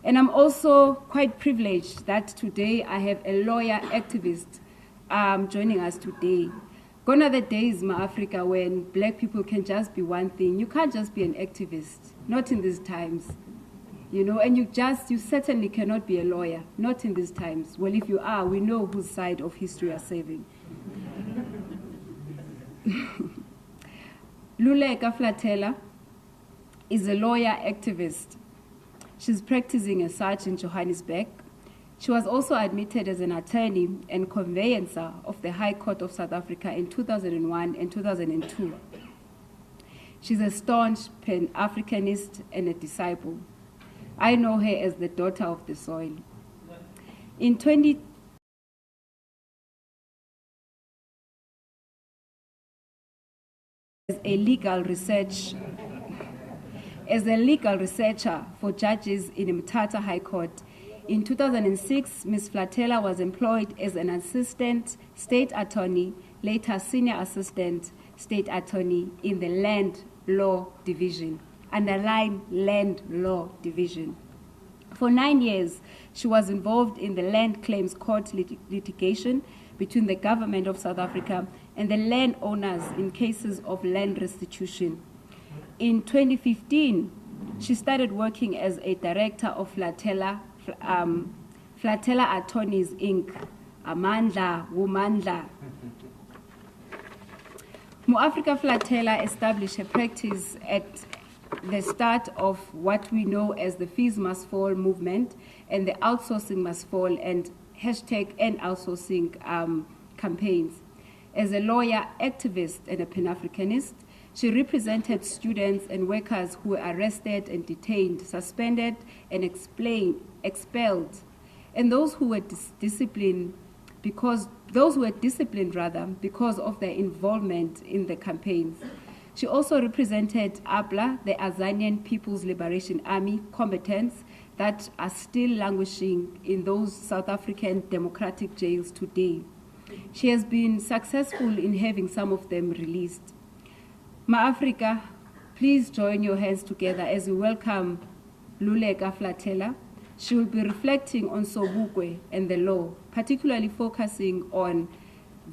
And I'm also quite privileged that today I have a lawyer activist joining us today. Gone are the days, Africa, when black people can just be one thing. You can't just be an activist, not in these times. You know, and you certainly cannot be a lawyer, not in these times. Well, if you are, we know whose side of history you are saving. Luleka Flatela is a lawyer activist. She's practicing as such in Johannesburg. She was also admitted as an attorney and conveyancer of the High Court of South Africa in 2001 and 2002. She's a staunch Pan-Africanist and a disciple. I know her as the daughter of the soil. In 20 as a legal researcher for judges in Mthatha High Court. In 2006, Ms. Flatela was employed as an assistant state attorney, later senior assistant state attorney in the Land Law Division. Underline Land Law Division. For 9 years, she was involved in the Land Claims Court litigation between the government of South Africa and the landowners in cases of land restitution. In 2015, she started working as a director of Flatela Attorneys, Inc., Amandla, Wumandla. Mu-Africa Flatela established a practice at the start of what we know as the Fees Must Fall movement and the Outsourcing Must Fall and hashtag End Outsourcing campaigns. As a lawyer, activist, and a Pan-Africanist, she represented students and workers who were arrested and detained, suspended, and expelled, and those who were disciplined because of their involvement in the campaigns. She also represented APLA, the Azanian People's Liberation Army combatants that are still languishing in those South African democratic jails today. She has been successful in having some of them released. Ma-Africa, please join your hands together as we welcome Luleka Flatela. She will be reflecting on Sobukwe and the law, particularly focusing on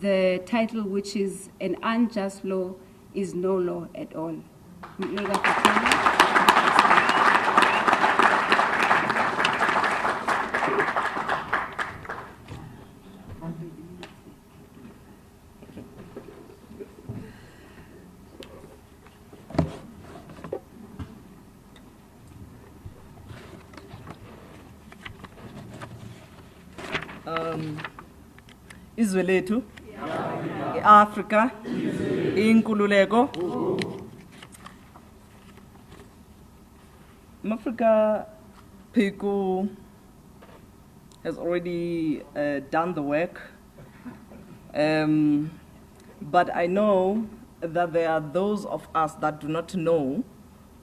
the title, which is An Unjust Law is No Law at All. Izwe lethu iAfrika inkululeko Africa people has already done the work, but I know that there are those of us that do not know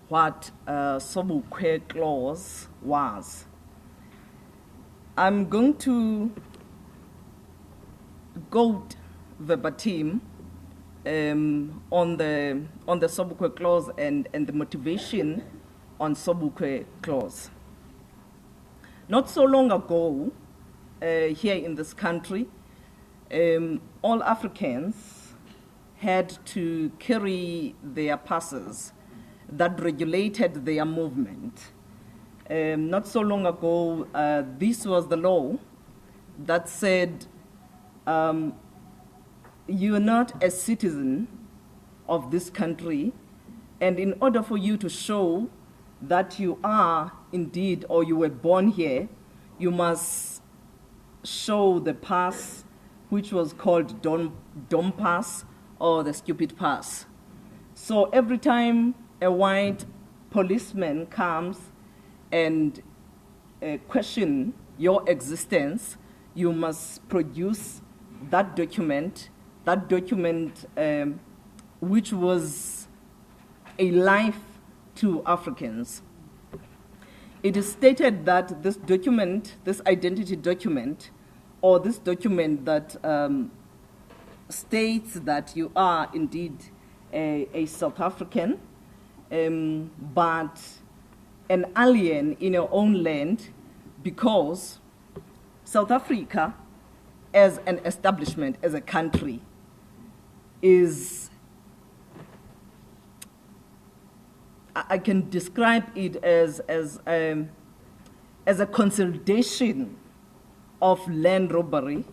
what Sobukwe clause was. I'm going to quote verbatim on the Sobukwe clause and the motivation on Sobukwe clause. Not so long ago, here in this country, all Africans had to carry their passes that regulated their movement. Not so long ago, this was the law that said you are not a citizen of this country, and in order for you to show that you are indeed, or you were born here, you must show the pass, which was called dumb pass or the stupid pass. So every time a white policeman comes and question your existence, you must produce that document which was a life to Africans. It is stated that this document, this identity document, or this document that states that you are indeed a South African, but an alien in your own land, because South Africa, as an establishment, as a country, is, I can describe it as a consolidation of land robbery.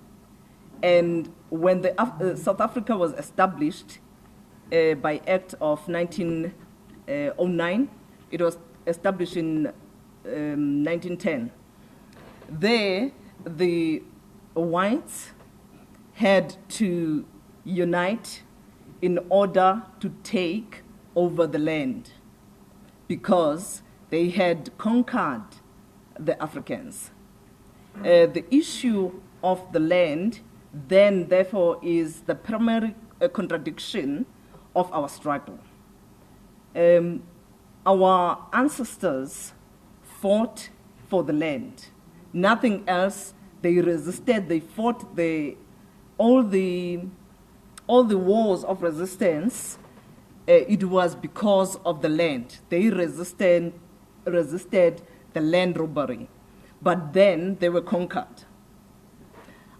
And when South Africa was established by Act of 1909, it was established in 1910. There, the whites had to unite in order to take over the land, because they had conquered the Africans. The issue of the land then, therefore, is the primary contradiction of our struggle. Our ancestors fought for the land. Nothing else. They resisted. They fought all the wars of resistance. It was because of the land. They resisted the land robbery. But then they were conquered.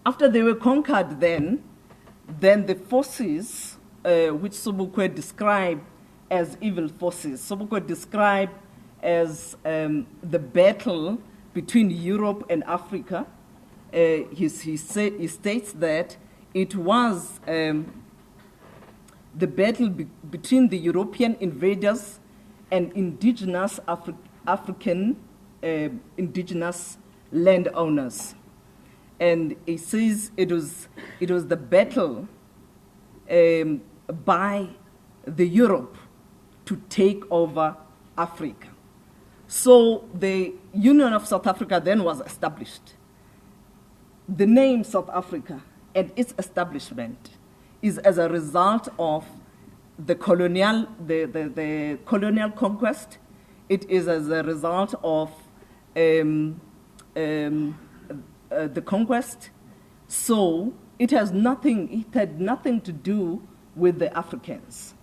After they were conquered, then the forces, which Sobukwe described as evil forces, Sobukwe described as the battle between Europe and Africa. He states that it was the battle between the European invaders and indigenous African indigenous landowners. And he says it was the battle by the Europe to take over Africa. So the Union of South Africa then was established. The name South Africa and its establishment is as a result of the colonial conquest. It is as a result of the conquest. So it had nothing to do with the Africans.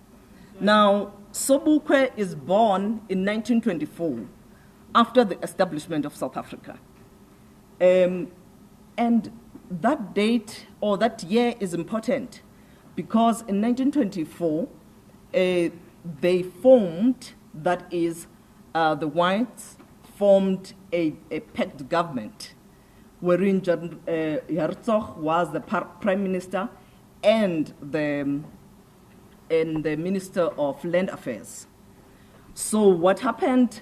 Now, Sobukwe is born in 1924, after the establishment of South Africa. And that date, or that year, is important because in 1924, they formed, that is, the whites formed a pact government wherein Herzog was the prime minister and the minister of land affairs. So what happened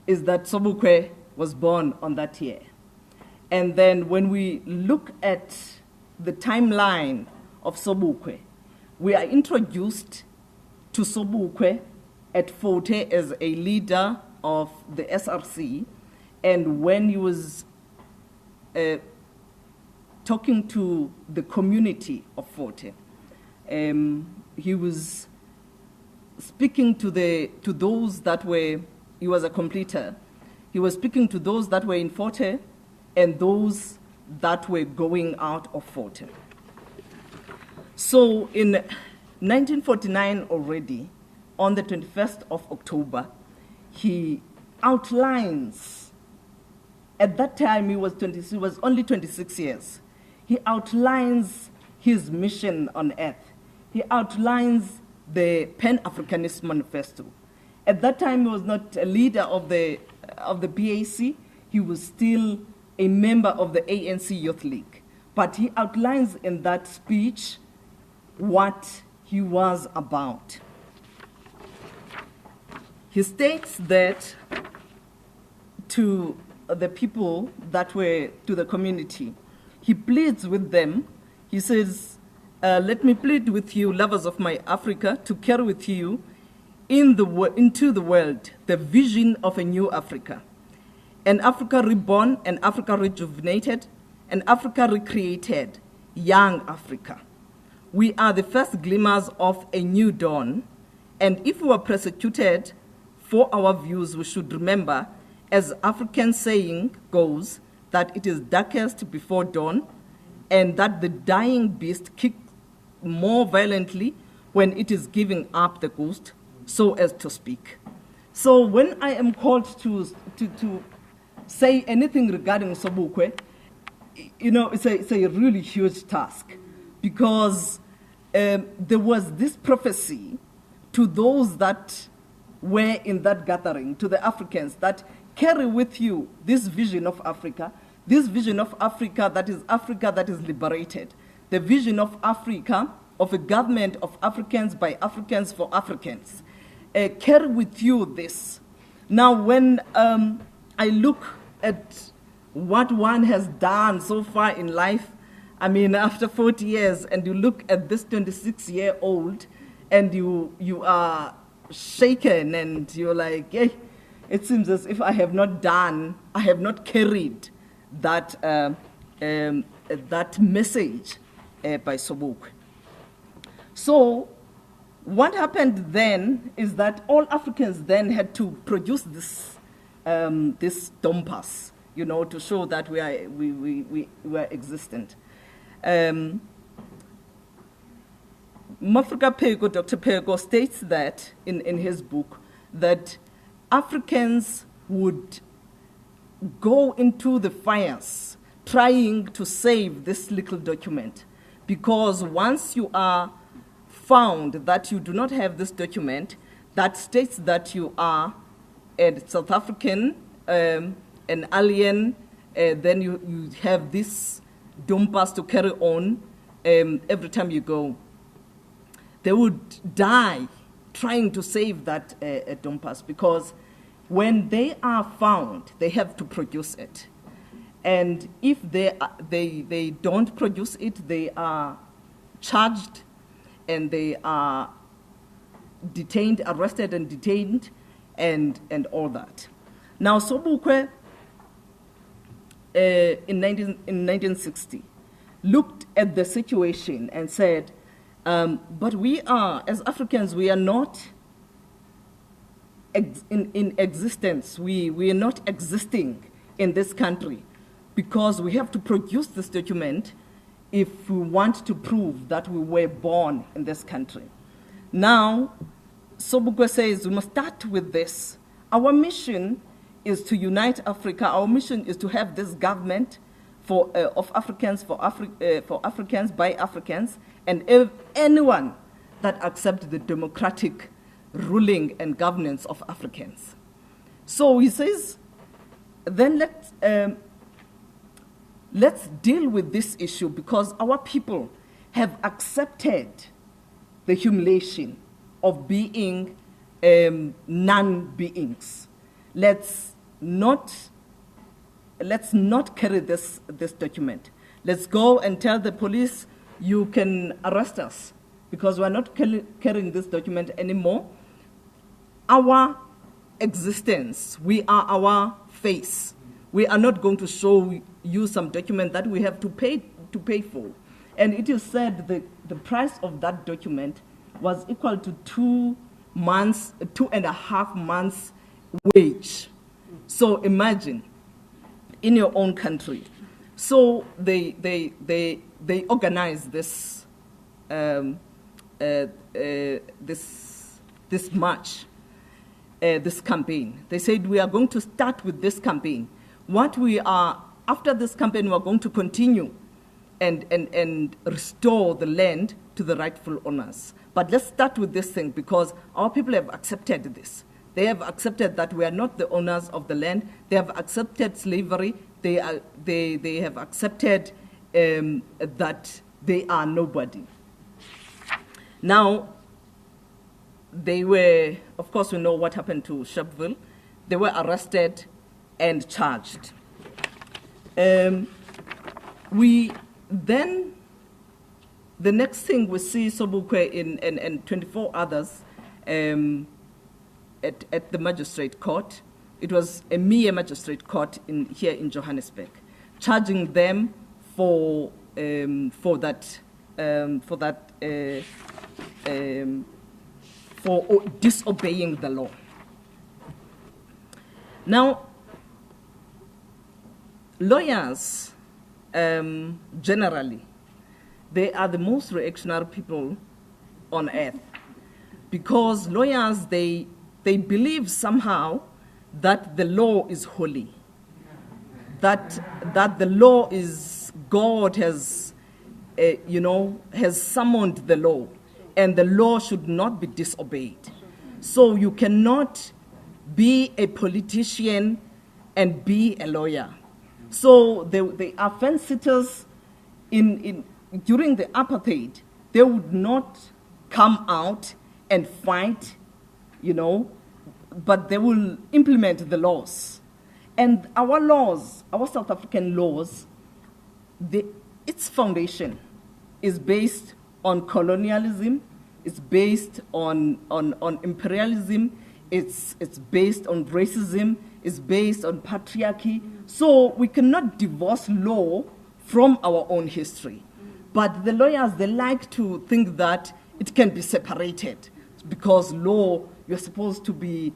is that Sobukwe was born on that year. And then when we look at the timeline of Sobukwe, we are introduced to Sobukwe at Forte as a leader of the SRC, and when he was talking to the community of Forte, he was speaking to those that were, he was a completer. He was speaking to those that were in Forte and those that were going out of Forte. So in 1949 already, on the 21st of October, he outlines, at that time he was only 26 years, he outlines his mission on earth. He outlines the Pan-Africanist Manifesto. At that time, he was not a leader of the PAC. He was still a member of the ANC Youth League. But he outlines in that speech what he was about. He states that to the people that were, to the community, he pleads with them. He says, let me plead with you, lovers of my Africa, to carry with you into the world the vision of a new Africa. An Africa reborn, an Africa rejuvenated, an Africa recreated, young Africa. We are the first glimmers of a new dawn, and if we are persecuted for our views, we should remember, as African saying goes, that it is darkest before dawn, and that the dying beast kicks more violently when it is giving up the ghost, so as to speak. So when I am called to say anything regarding Sobukwe, you know, it's a really huge task, because there was this prophecy to those that were in that gathering, to the Africans, that carry with you this vision of Africa, that is liberated, the vision of Africa, of a government of Africans by Africans for Africans. Carry with you this. Now, when I look at what one has done so far in life, I mean, after 40 years, and you look at this 26-year-old, and you are shaken, and you're like, hey, it seems as if I have not carried that message by Sobukwe. So what happened then is that all Africans then had to produce this dompas, you know, to show that we were existent. Mafrika Pego, Dr. Pego states that in his book that Africans would go into the fires trying to save this little document, because once you are found that you do not have this document that states that you are a South African, an alien, then you have this dompas to carry on every time you go. They would die trying to save that dompas, because when they are found, they have to produce it. And if they don't produce it, they are charged and they are detained, arrested and detained, and all that. Now, Sobukwe, in 1960, looked at the situation and said, but we are, as Africans, we are not in existence. We are not existing in this country, because we have to produce this document if we want to prove that we were born in this country. Now, Sobukwe says we must start with this. Our mission is to unite Africa. Our mission is to have this government of Africans for Africans by Africans, and anyone that accepts the democratic ruling and governance of Africans. So he says, then let's deal with this issue because our people have accepted the humiliation of being non-beings. Let's not carry this document. Let's go and tell the police, you can arrest us because we're not carrying this document anymore. Our existence, we are our face. We are not going to show you some document that we have to pay for. And it is said that the price of that document was equal to 2.5 months wage. So imagine, in your own country. So they organize this this march, this campaign. They said we are going to start with this campaign. After this campaign, we are going to continue and restore the land to the rightful owners. But let's start with this thing because our people have accepted this. They have accepted that we are not the owners of the land. They have accepted slavery. They have accepted that they are nobody. Now, they were, of course, we know what happened to Sharpeville. They were arrested and charged. The next thing we see Sobukwe and 24 others at the magistrate court. It was a mere magistrate court here in Johannesburg, charging them for disobeying the law. Now, lawyers generally, they are the most reactionary people on earth because lawyers, they believe somehow that the law is holy, that the law is, God has summoned the law, and the law should not be disobeyed. So you cannot be a politician and be a lawyer. So they are fence sitters during the apartheid. They would not come out and fight, but they will implement the laws. And our laws, our South African laws, its foundation is based on colonialism, it's based on imperialism, it's based on racism, it's based on patriarchy. So we cannot divorce law from our own history. But the lawyers, they like to think that it can be separated because law, you're supposed to be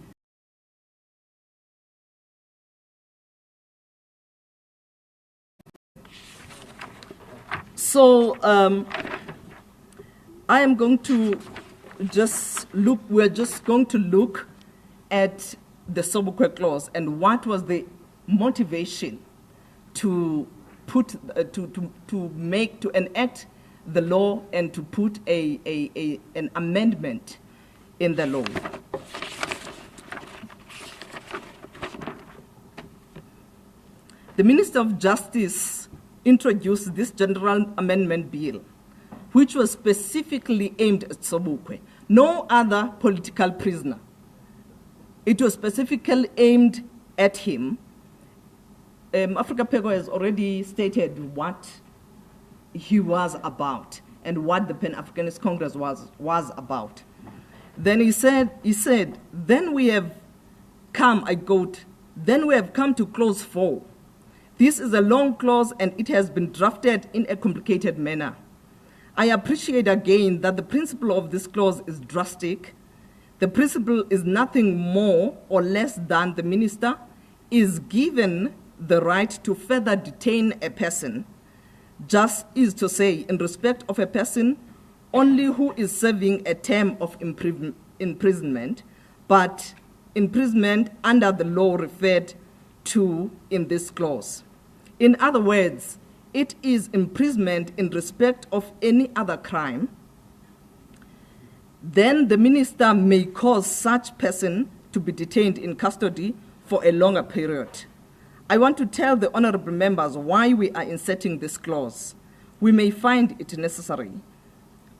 So I am going to we're just going to look at the Sobukwe clause and what was the motivation to enact the law and to put an amendment in the law. The Minister of Justice introduced this general amendment bill, which was specifically aimed at Sobukwe, no other political prisoner. It was specifically aimed at him. Africa Pego has already stated what he was about and what the Pan-Africanist Congress was about. Then he said, then we have come, I quote, then we have come to clause 4. This is a long clause and it has been drafted in a complicated manner. I appreciate again that the principle of this clause is drastic. The principle is nothing more or less than the minister is given the right to further detain a person, just is to say, in respect of a person only who is serving a term of imprisonment, but imprisonment under the law referred to in this clause. In other words, it is imprisonment in respect of any other crime. then the minister may cause such person to be detained in custody for a longer period. I want to tell the honorable members why we are inserting this clause. We may find it necessary.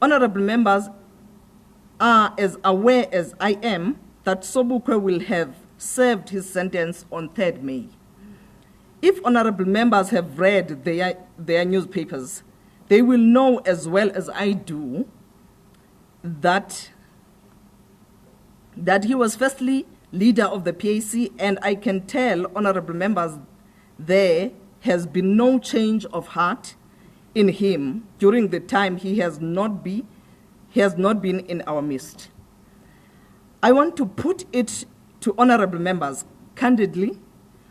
Honorable members are as aware as I am that Sobukwe will have served his sentence on 3rd May. If honorable members have read their newspapers, they will know as well as I do that he was firstly leader of the PAC, and I can tell honorable members there has been no change of heart in him during the time he has not been in our midst. I want to put it to honorable members candidly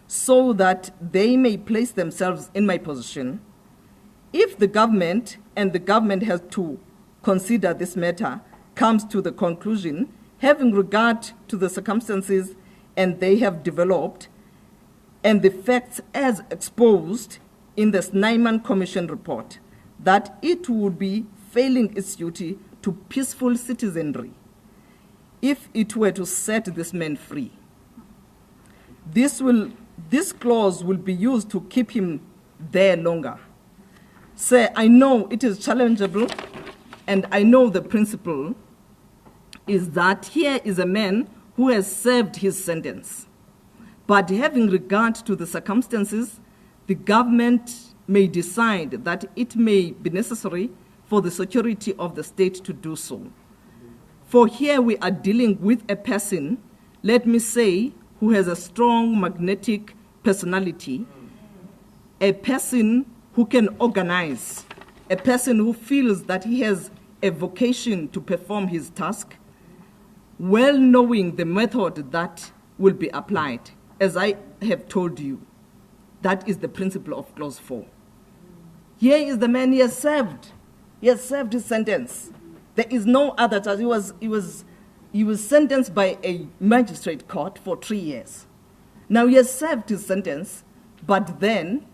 so that they may place themselves in my position. If the government, and the government has to consider this matter, comes to the conclusion, having regard to the circumstances and they have developed, and the facts as exposed in the Snyman Commission report, that it would be failing its duty to peaceful citizenry if it were to set this man free. This clause will be used to keep him there longer. Sir, I know it is challengeable, and I know the principle is that here is a man who has served his sentence. But having regard to the circumstances, the government may decide that it may be necessary for the security of the state to do so. For here we are dealing with a person, let me say, who has a strong magnetic personality, a person who can organize, a person who feels that he has a vocation to perform his task, well knowing the method that will be applied. As I have told you, that is the principle of clause 4. Here is the man, he has served his sentence. There is no other charge. He was sentenced by a magistrate court for 3 years. Now he has served his sentence, but then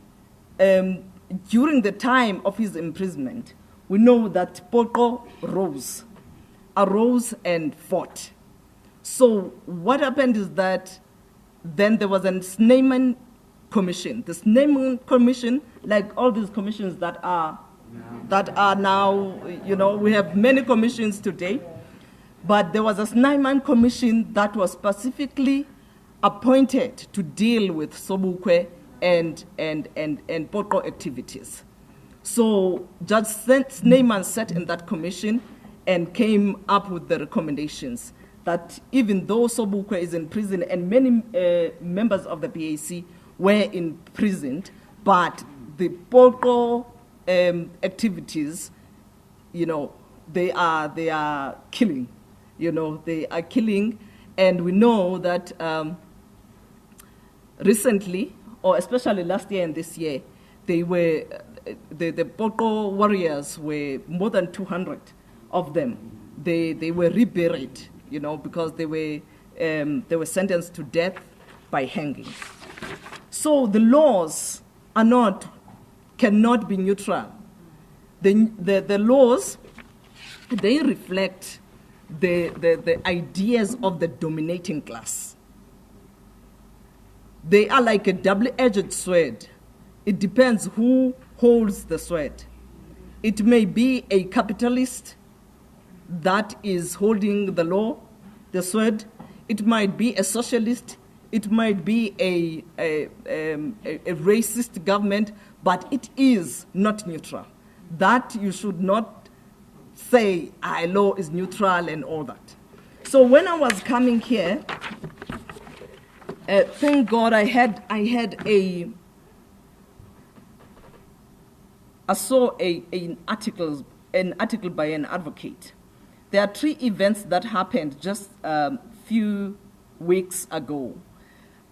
during the time of his imprisonment, we know that Poko arose and fought. So what happened is that then there was a Snyman Commission. The Snyman Commission, like all these commissions that are now, we have many commissions today, but there was a Snyman Commission that was specifically appointed to deal with Sobukwe and Poko activities. So Judge Snyman sat in that commission and came up with the recommendations that even though Sobukwe is in prison and many members of the PAC were imprisoned, but the Poko activities, they are killing. They are killing, and we know that recently, or especially last year and this year, they were the Poko warriors were more than 200 of them. They were reburied, because they were sentenced to death by hanging. So the laws cannot be neutral. The laws, they reflect the ideas of the dominating class. They are like a double-edged sword. It depends who holds the sword. It may be a capitalist that is holding the sword. It might be a socialist. It might be a racist government, but it is not neutral. That you should not say, law is neutral and all that. So when I was coming here, thank God I saw an article by an advocate. There are 3 events that happened just a few weeks ago.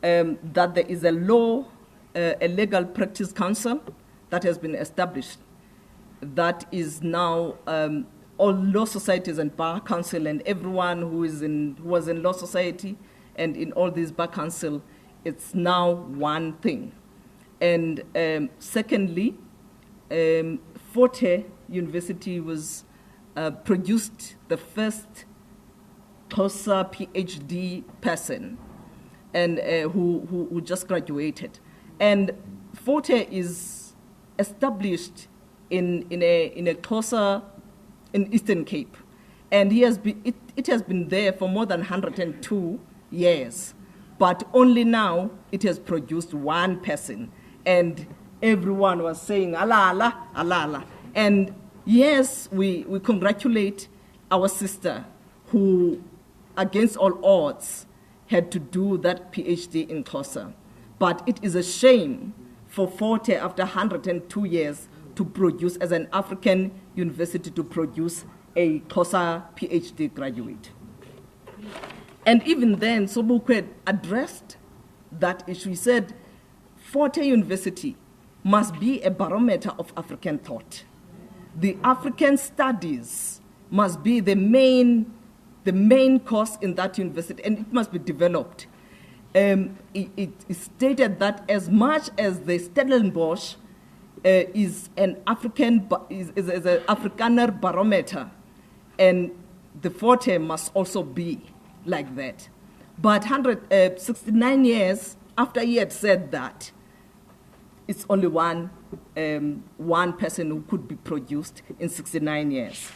That there is a legal practice council that has been established that is now all law societies and bar council and everyone who was in law society and in all these bar council, it's now one thing. And secondly, Forte University was produced the first Xhosa PhD person, and who just graduated. And Forte is established in a Xhosa in Eastern Cape, and it has been there for more than 102 years, but only now it has produced one person, and everyone was saying Allah Allah Allah Allah. And yes, we congratulate our sister who, against all odds, had to do that PhD in Xhosa. But it is a shame for Forte, after 102 years, to produce, as an African university, to produce a Xhosa PhD graduate. And even then, Sobukwe addressed that issue. He said, Forte University must be a barometer of African thought. The African studies must be the main course in that university, and it must be developed. It stated that as much as the Stellenbosch is an is an Afrikaner barometer, and the Forte must also be like that. But 169 years after he had said that, it's only one person who could be produced in 69 years.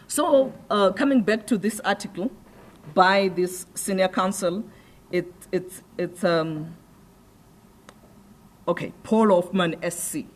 So coming back to this article by this senior counsel, it's Paul Hoffman SC.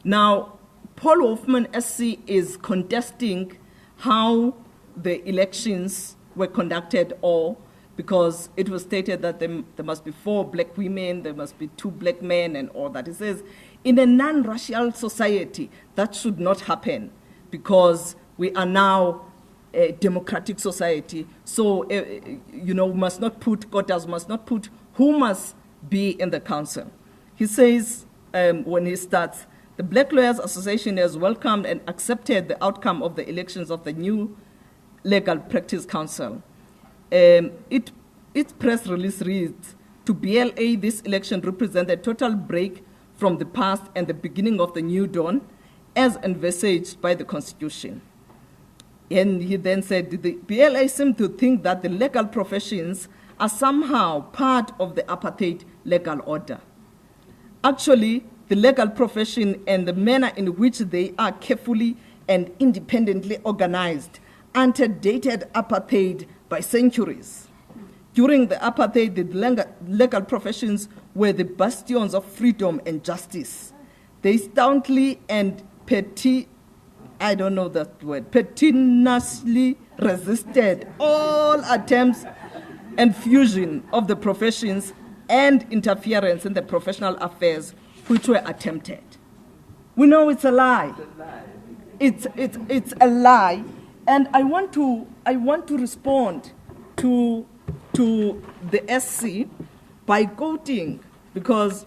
Now, Paul Hoffman SC is contesting how the elections were conducted, or because it was stated that there must be 4 black women, there must be 2 black men, and all that. He says, in a non-racial society, that should not happen, because we are now a democratic society. So, we must not put quotas, must not put who must be in the council. He says, when he starts, the Black Lawyers Association has welcomed and accepted the outcome of the elections of the new Legal Practice Council. Its press release reads, to BLA, this election represents a total break from the past and the beginning of the new dawn, as envisaged by the Constitution. And he then said, the BLA seemed to think that the legal professions are somehow part of the apartheid legal order. Actually, the legal profession and the manner in which they are carefully and independently organized antedated apartheid by centuries. During the apartheid, the legal professions were the bastions of freedom and justice. They stoutly and pertinaciously resisted all attempts and fusion of the professions and interference in the professional affairs which were attempted. We know it's a lie. It's a lie, and I want to respond to the SC by quoting, because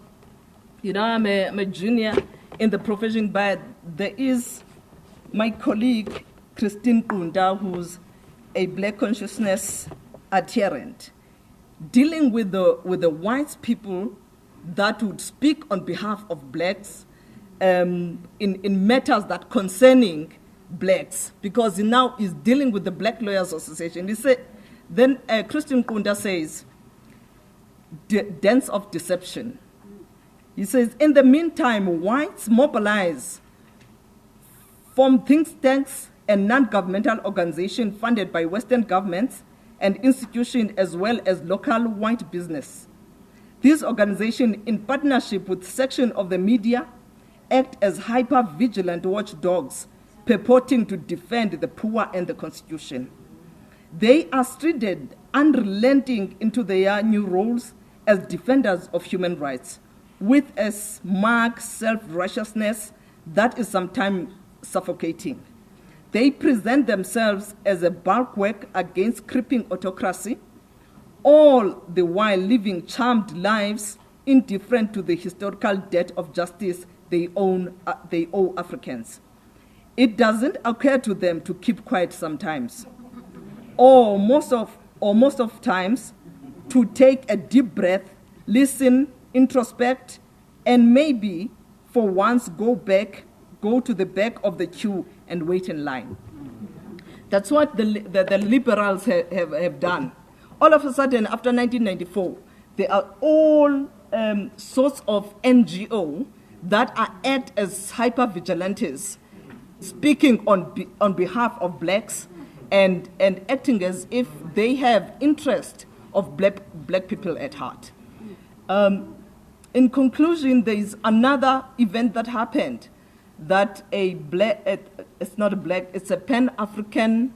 I'm a junior in the profession, but there is my colleague Christine Kunda, who's a black consciousness adherent, dealing with the white people that would speak on behalf of blacks in matters that concerning blacks, because he now is dealing with the Black Lawyers Association. He said, then Christian Kunda says, dance of deception. He says, in the meantime, whites mobilize, form think tanks and non-governmental organizations funded by Western governments and institutions, as well as local white business. These organizations, in partnership with sections of the media, act as hyper-vigilant watchdogs purporting to defend the poor and the Constitution. They are stranded, unrelenting into their new roles as defenders of human rights, with a smug self-righteousness that is sometimes suffocating. They present themselves as a bulwark against creeping autocracy, all the while living charmed lives indifferent to the historical debt of justice they owe Africans. It doesn't occur to them to keep quiet sometimes, or most of times to take a deep breath, listen, introspect, and maybe for once go to the back of the queue and wait in line. That's what the liberals have done. All of a sudden, after 1994, there are all sorts of NGO that are act as hyper-vigilantes, speaking on behalf of blacks and acting as if they have interest of black people at heart. In conclusion, there is another event that happened, that it's not a black, it's a Pan-African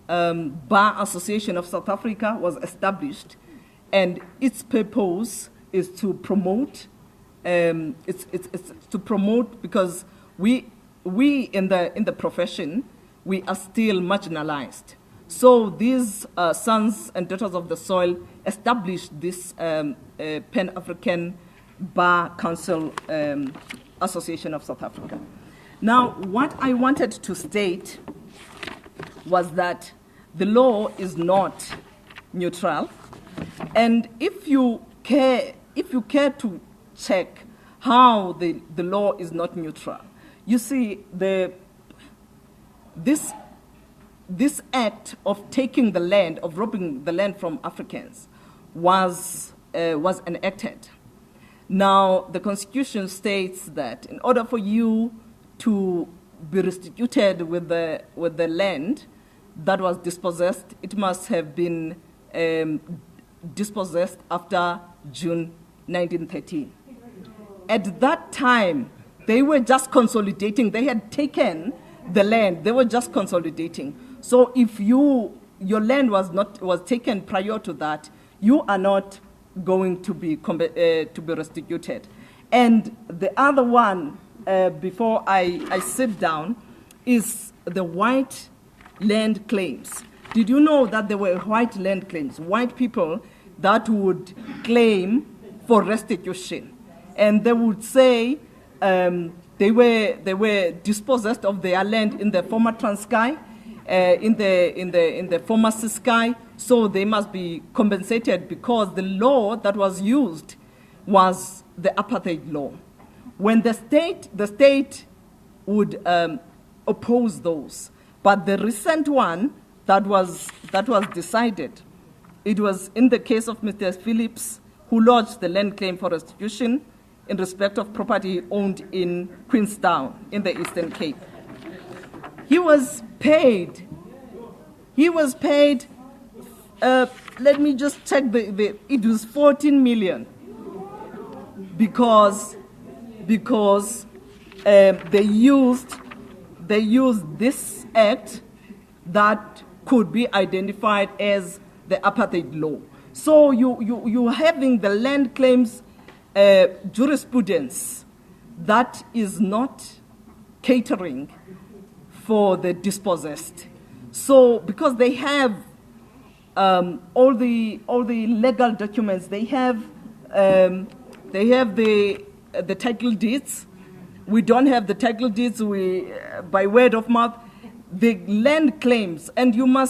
Bar Association of South Africa was established, and its purpose is to promote, it's to promote, because we in the profession, we are still marginalized. So these sons and daughters of the soil established this Pan-African Bar Council Association of South Africa. Now, what I wanted to state was that the law is not neutral, and if you care to check how the law is not neutral, you see this act of taking the land, of robbing the land from Africans, was enacted. Now, the Constitution states that in order for you to be restituted with the land that was dispossessed, it must have been dispossessed after June 1913. At that time, they were just consolidating. They had taken the land. They were just consolidating. So if your land was taken prior to that, you are not going to be restituted. And the other one, before I sit down, is the white land claims. Did you know that there were white land claims, white people that would claim for restitution? And they would say they were dispossessed of their land in the former Transkei, in the former Ciskei, so they must be compensated because the law that was used was the apartheid law. When the state would oppose those, but the recent one that was decided, it was in the case of Mr. Phillips, who lodged the land claim for restitution in respect of property owned in Queenstown in the Eastern Cape. He was paid, let me just check, it was 14 million because they used this act that could be identified as the apartheid law. So you having the land claims jurisprudence that is not catering for the dispossessed. So because they have all the legal documents, they have the title deeds. We don't have the title deeds. We by word of mouth, the land claims, and you are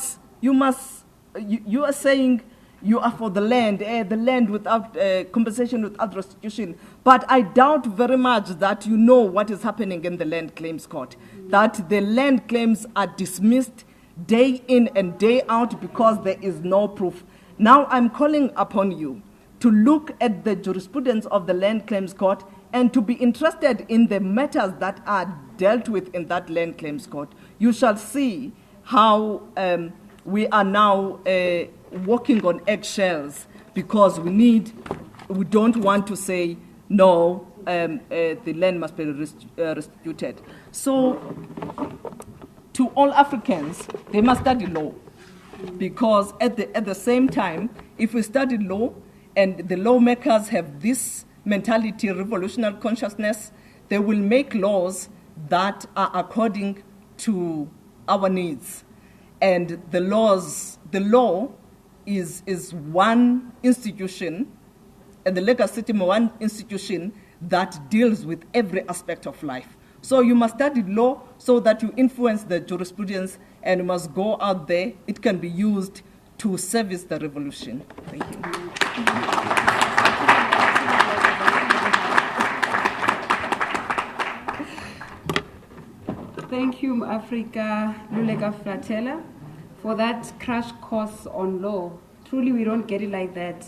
saying you are for the land without compensation, without restitution. But I doubt very much that you know what is happening in the land claims court, that the land claims are dismissed day in and day out because there is no proof. Now I'm calling upon you to look at the jurisprudence of the land claims court and to be interested in the matters that are dealt with in that land claims court. You shall see how we are now walking on eggshells because we don't want to say no, the land must be restituted. So to all Africans, they must study law, because at the same time, if we study law and the lawmakers have this mentality, revolutionary consciousness, they will make laws that are according to our needs. And the law is one institution, and the legal system one institution that deals with every aspect of life. So you must study law so that you influence the jurisprudence, and you must go out there. It can be used to service the revolution. Thank you. Thank you, Africa Luleka Flatella, for that crash course on law. Truly, we don't get it like that.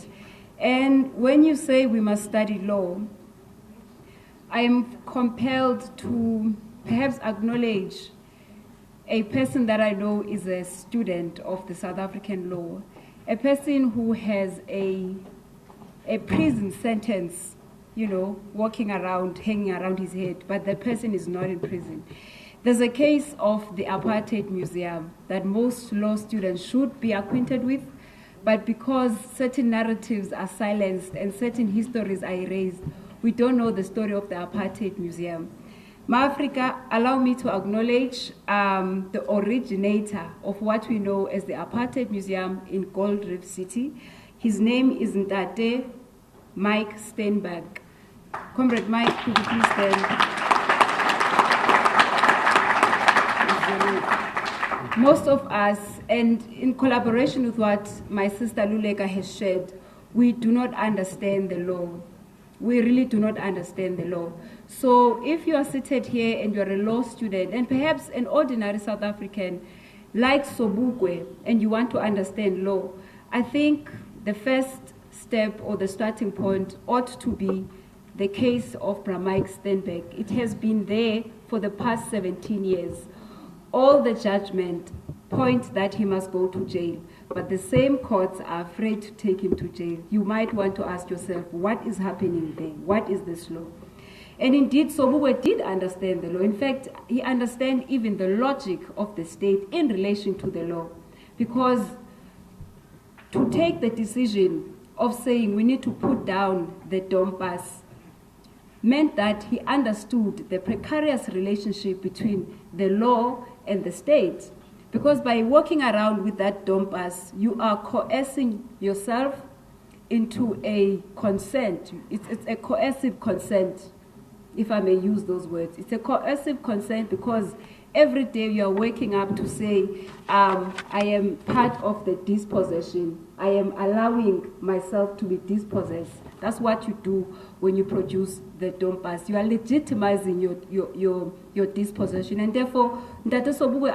And when you say we must study law, I am compelled to perhaps acknowledge a person that I know is a student of the South African law, a person who has a prison sentence, you know, walking around, hanging around his head, but the person is not in prison. There's a case of the Apartheid Museum that most law students should be acquainted with, but because certain narratives are silenced and certain histories are erased, we don't know the story of the Apartheid Museum. Ma-Africa, allow me to acknowledge the originator of what we know as the Apartheid Museum in Gold Reef City. His name is Ntate Mike Steinberg. Comrade Mike, could you please stand? Most of us, and in collaboration with what my sister Luleka has shared, we do not understand the law. We really do not understand the law. So if you are seated here and you're a law student, and perhaps an ordinary South African like Sobukwe, and you want to understand law, I think the first step or the starting point ought to be the case of Mike Steinberg. It has been there for the past 17 years. All the judgment point that he must go to jail, but the same courts are afraid to take him to jail. You might want to ask yourself, what is happening there? What is this law? And indeed, Sobukwe did understand the law. In fact, he understands even the logic of the state in relation to the law. Because to take the decision of saying we need to put down the Dompas meant that he understood the precarious relationship between the law and the state. Because by walking around with that Dompas, you are coercing yourself into a consent. It's a coercive consent, if I may use those words. It's a coercive consent because every day you are waking up to say, I am part of the dispossession. I am allowing myself to be dispossessed. That's what you do when you produce the Dompas. You are legitimizing your dispossession. And therefore, Ntate Sobukwe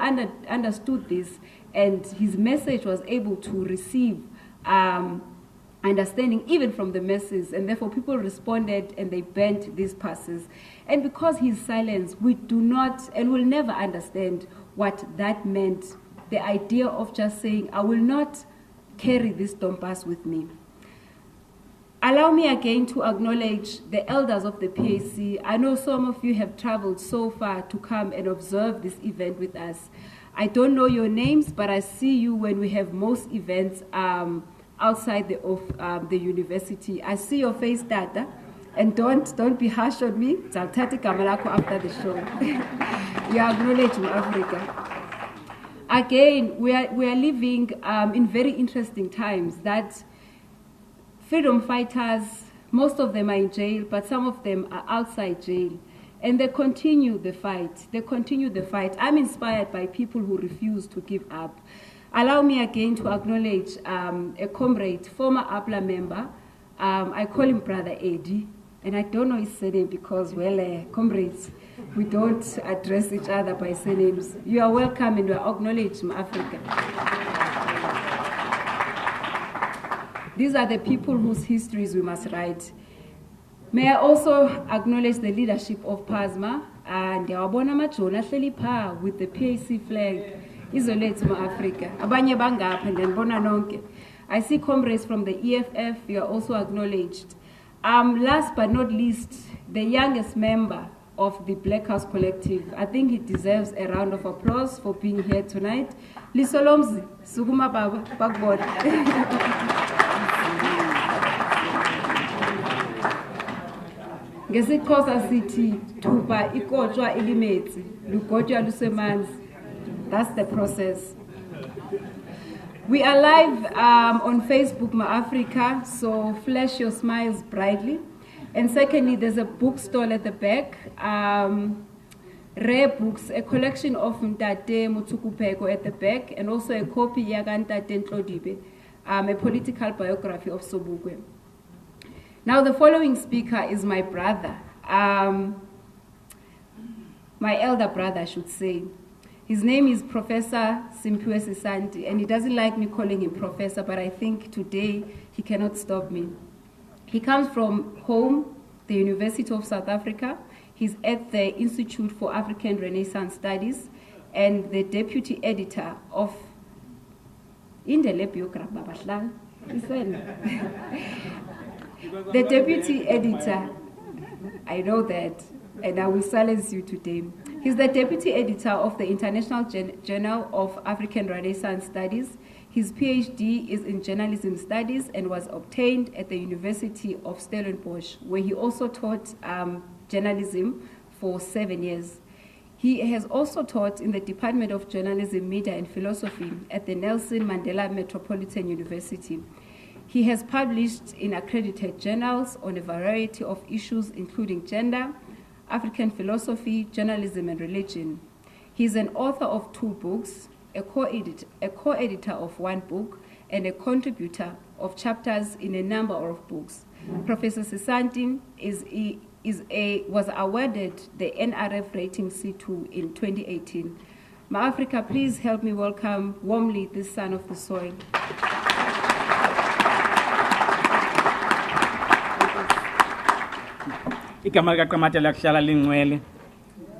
understood this, and his message was able to receive understanding even from the masses, and therefore people responded and they banned these passes. And because he's silenced, we do not and will never understand what that meant, the idea of just saying, I will not carry this Dompas with me. Allow me again to acknowledge the elders of the PAC. I know some of you have traveled so far to come and observe this event with us. I don't know your names, but I see you when we have most events outside the university. I see your face, Tata, and don't be harsh on me. I'll tell you after the show. You acknowledge Africa. Again, we are living in very interesting times that freedom fighters, most of them are in jail, but some of them are outside jail. And they continue the fight. They continue the fight. I'm inspired by people who refuse to give up. Allow me again to acknowledge a comrade, former APLA member. I call him Brother Eddie, and I don't know his surname because, well, comrades, we don't address each other by surnames. You are welcome and you are acknowledged in Africa. These are the people whose histories we must write. May I also acknowledge the leadership of PASMA and Yawabona Machona Felipa with the PAC flag. Isolate Africa. Abanye bangapha and then bona nonke. I see comrades from the EFF, you are also acknowledged. Last but not least, the youngest member of the Black House Collective. I think he deserves a round of applause for being here tonight. Lisolomzi, Suguma Baba, Backboard. Ngesikhosa sithi thupa ikotshwa ilimetsi lugotshwa lusemanzi. That's the process. We are live on Facebook, Ma-Africa, so flash your smiles brightly. And secondly, there's a bookstall at the back. Rare Books, a collection of Ntate Mutsukupeko at the back, and also a copy Yaga Ntate Ntlodibe, a political biography of Sobukwe. Now, the following speaker is my brother. my elder brother, I should say. His name is Professor Simphiwe Sisanti, and he doesn't like me calling him Professor, but I think today he cannot stop me. He comes from home, the University of South Africa. He's at the Institute for African Renaissance Studies and the deputy editor of the deputy editor, I know that, and I will silence you today. He's the deputy editor of the International Journal of African Renaissance Studies. His PhD is in journalism studies and was obtained at the University of Stellenbosch, where he also taught journalism for 7 years. He has also taught in the Department of Journalism, Media and Philosophy at the Nelson Mandela Metropolitan University. He has published in accredited journals on a variety of issues, including gender, African philosophy, journalism, and religion. He's an author of 2 books, a co-editor of 1 book, and a contributor of chapters in a number of books. Professor Sisanti was awarded the NRF rating C2 in 2018. Ma-Africa, please help me welcome warmly this son of the soil. Igama likaQamata lakuhlala lingcwele,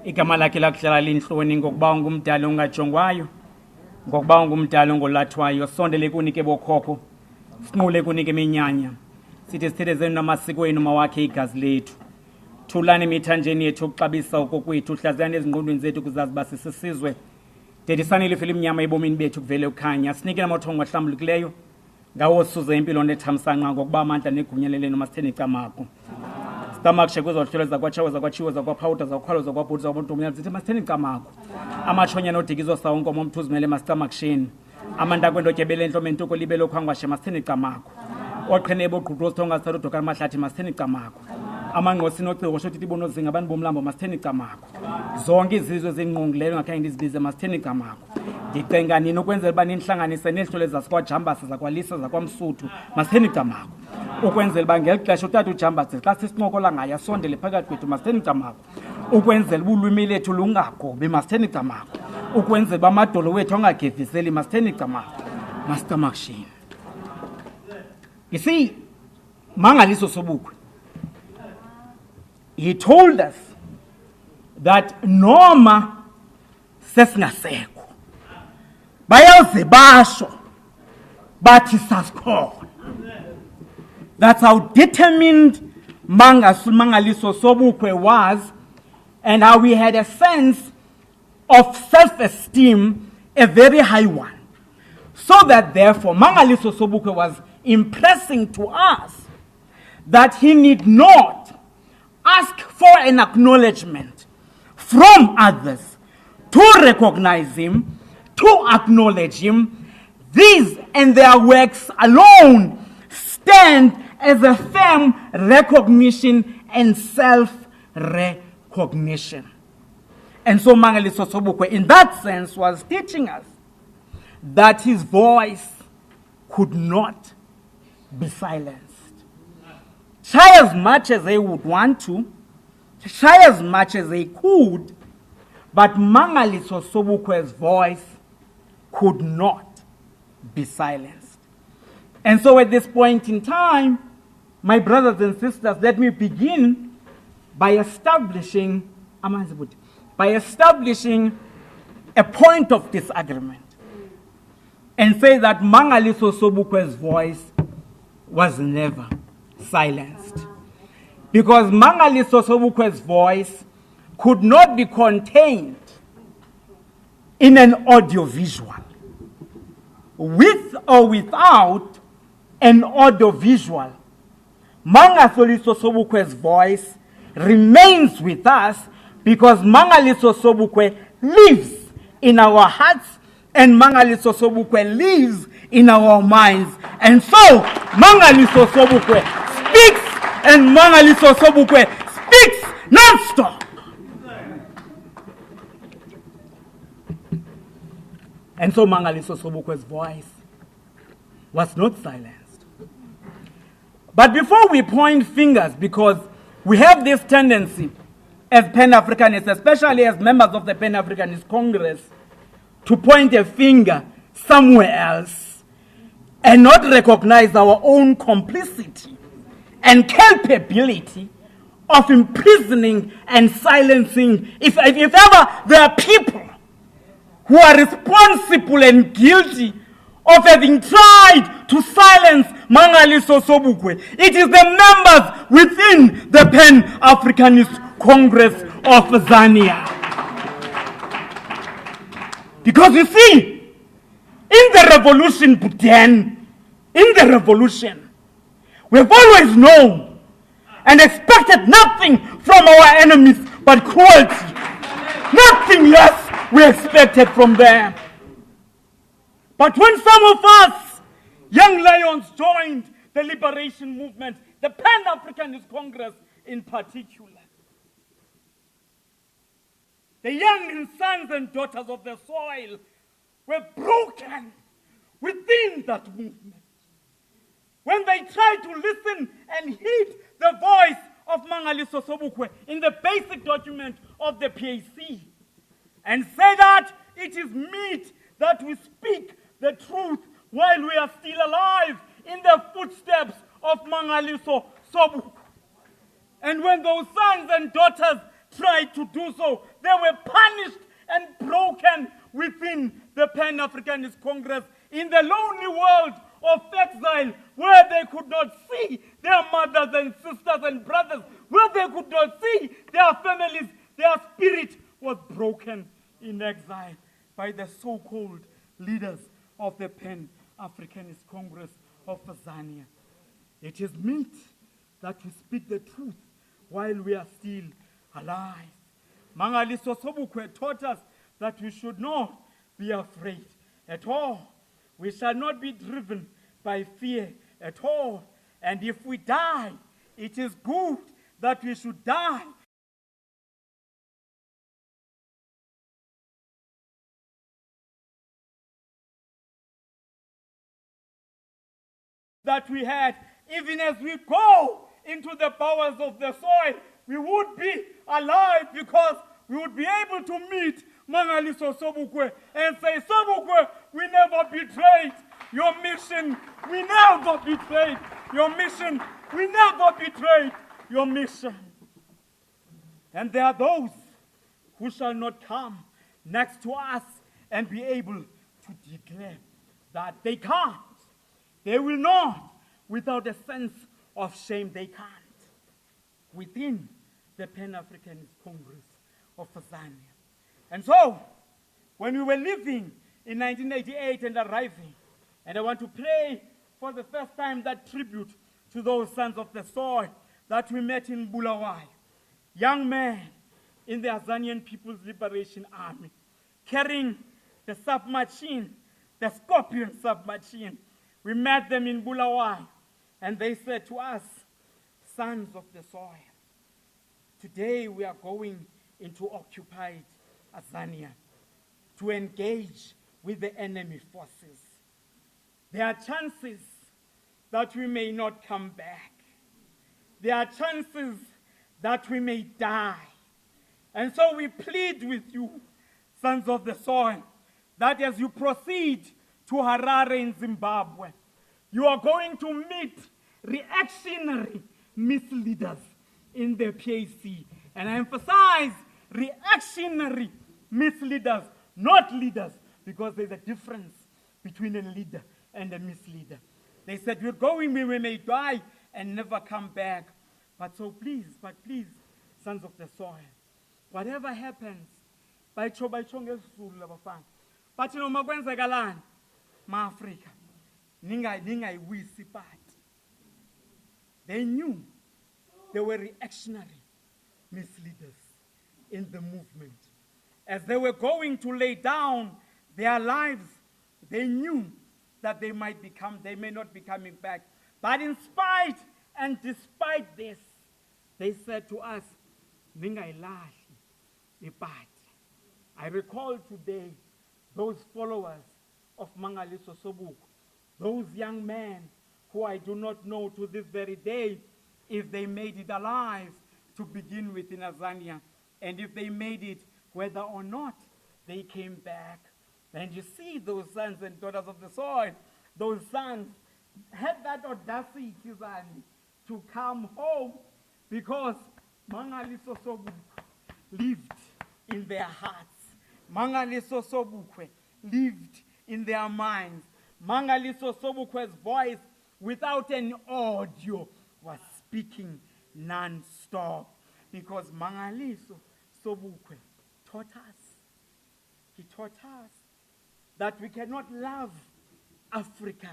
igama lakhe lakuhlala linhloni ngokuba ungumdala ongajongwayo, ngokuba ungumdala ongolathwayo. Sondele kunike bokhokho, sinqule kunike iminyanya, sithi sithethezeni namasikweni mawakhe igazi lethu. Thulani emithanjeni yethu ukuxabisa okokwethu, hlaziyani ezingqondweni zethu kuzazi uba sisisizwe. Dedisani lifa elimnyama ebomini bethu kuvele ukhanya, sinike namathongo ahlambulukileyo ngawo suze impilo nethamsanqa ngokuba amandla negunya lelenu masitheni icamako. Sitamakushe kwezohlelo zakwatshawe zakwatshiwo zakwaphawuda zakwakhwalo zakwabhuti zakwabuntomnyama zithi masitheni icamako. Amatshonya nodikizo sawo unkomo omthuzimele masitamakusheni. Amanda kwendotya belentlome ntuko libe lokhwangwashe masitheni icamako. Oqhene ebogqugqo sithonga sitharudoka amahlathi masitheni icamako. Amangqosi nociko shothi tibonozinga abantu bomlambo masitheni icamako. Zonke izizwe zingqongileyo ngakhange ndizibize masitheni icamako. Ndicenga nini ukwenzela uba ninihlanganise nezihlolo zakwajambasa zakwalisa zakwamsuthu masitheni icamako. Ukwenzela uba ngeli xesha utata ujambase xa sisincokola ngaye asondele phakathi kwethu masitheni icamako. Ukwenzela uba ulwimi lethu lungagobi masitheni icamako. Ukwenzela uba amadolo wethu angagediseli masitheni icamako. Masitamakushini. You see, Mangaliso Sobukwe, he told us that noma sesingasekho bayaze basho bathi sasikhona. That's how determined Mangaliso Sobukwe was, and how he had a sense of self-esteem, a very high one. So that therefore Mangaliso Sobukwe was impressing to us that he need not ask for an acknowledgement from others to recognize him, to acknowledge him. These and their works alone stand as a firm recognition and self-recognition. And so Mangaliso Sobukwe, in that sense, was teaching us that his voice could not be silenced. Try as much as they would want to, try as much as they could, but Mangaliso Sobukwe's voice could not be silenced. And so at this point in time, my brothers and sisters, let me begin by establishing a point of disagreement and say that Mangaliso Sobukwe's voice was never silenced. Because Mangaliso Sobukwe's voice could not be contained in an audiovisual. With or without an audiovisual, Mangaliso Sobukwe's voice remains with us because Mangaliso Sobukwe lives in our hearts and Mangaliso Sobukwe lives in our minds. And so, Mangaliso Sobukwe speaks and Mangaliso Sobukwe speaks non-stop. And so Mangaliso Sobukwe's voice was not silenced. But before we point fingers, because we have this tendency as Pan-Africanists, especially as members of the Pan-Africanist Congress, to point a finger somewhere else and not recognize our own complicity and culpability of imprisoning and silencing. If ever there are people who are responsible and guilty of having tried to silence Mangaliso Sobukwe, it is the members within the Pan-Africanist Congress of Azania. Because you see, in the revolution, in the revolution, we've always known and expected nothing from our enemies but cruelty. Nothing less we expected from them. But when some of us, young lions, joined the liberation movement, the Pan-Africanist Congress in particular, the young sons and daughters of the soil were broken within that movement. When they tried to listen and heed the voice of Mangaliso Sobukwe in the basic document of the PAC and say that it is meet that we speak the truth while we are still alive in the footsteps of Mangaliso Sobukwe. And when those sons and daughters tried to do so, they were punished and broken within the Pan-Africanist Congress in the lonely world of exile, where they could not see their mothers and sisters and brothers, where they could not see their families. Their spirit was broken in exile by the so-called leaders of the Pan-Africanist Congress of Azania. It is meet that we speak the truth while we are still alive. Mangaliso Sobukwe taught us that we should not be afraid at all. We shall not be driven by fear at all. And if we die, it is good that we should die. That we had, even as we go into the bowels of the soil, we would be alive because we would be able to meet Mangaliso Sobukwe and say, Sobukwe, we never betrayed your mission. We never betrayed your mission. We never betrayed your mission. And there are those who shall not come next to us and be able to declare that they can't. They will not, without a sense of shame, they can't. Within the Pan-Africanist Congress of Azania. And so, when we were living in 1988 and arriving, and I want to play for the first time that tribute to those sons of the soil that we met in Bulawayo, young men in the Azanian People's Liberation Army, carrying the submachine, the Scorpion submachine. We met them in Bulawayo, and they said to us, sons of the soil, today we are going into occupied Azania to engage with the enemy forces. There are chances that we may not come back. There are chances that we may die. And so we plead with you, sons of the soil, that as you proceed to Harare in Zimbabwe, you are going to meet reactionary misleaders in the PAC. And I emphasize reactionary misleaders, not leaders, because there's a difference between a leader and a misleader. They said, we're going, we may die and never come back. But please, sons of the soil, whatever happens, but noma kwenzekalani ma-Afrika ningayiwisi party. They knew they were reactionary misleaders in the movement. As they were going to lay down their lives, they knew that they may not be coming back. But in spite and despite this, they said to us, ningayilahli ipati. I recall today those followers of Mangaliso Sobukwe, those young men who I do not know to this very day if they made it alive to begin with in Azania. And if they made it, whether or not they came back. And you see those sons and daughters of the soil, those sons had that audacity, Zani, to come home because Mangaliso Sobukwe lived in their hearts. Mangaliso Sobukwe lived in their minds. Mangaliso Sobukwe's voice, without any audio, was speaking non-stop. Because Mangaliso Sobukwe taught us. He taught us that we cannot love Africa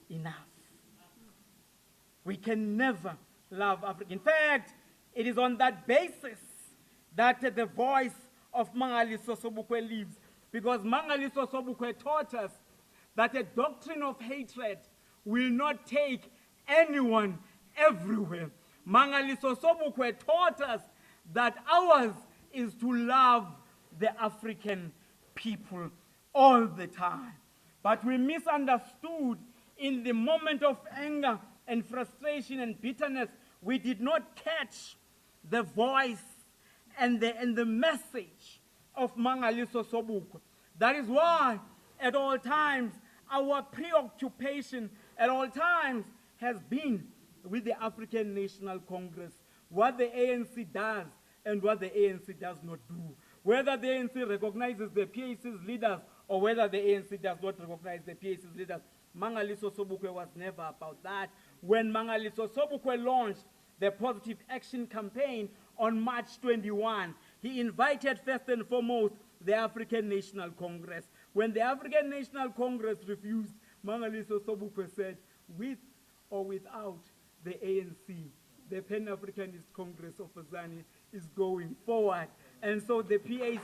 enough. We can never love Africa. In fact, it is on that basis that the voice of Mangaliso Sobukwe lives. Because Mangaliso Sobukwe taught us that a doctrine of hatred will not take anyone everywhere. Mangaliso Sobukwe taught us that ours is to love the African people all the time. But we misunderstood in the moment of anger and frustration and bitterness. We did not catch the voice and the message of Mangaliso Sobukwe. That is why at all times our preoccupation at all times has been with the African National Congress, what the ANC does and what the ANC does not do. Whether the ANC recognizes the PAC's leaders or whether the ANC does not recognize the PAC's leaders, Mangaliso Sobukwe was never about that. When Mangaliso Sobukwe launched the Positive Action Campaign on March 21, he invited first and foremost the African National Congress. When the African National Congress refused, Mangaliso Sobukwe said, with or without the ANC, the Pan-Africanist Congress of Azanian is going forward. And so the PAC,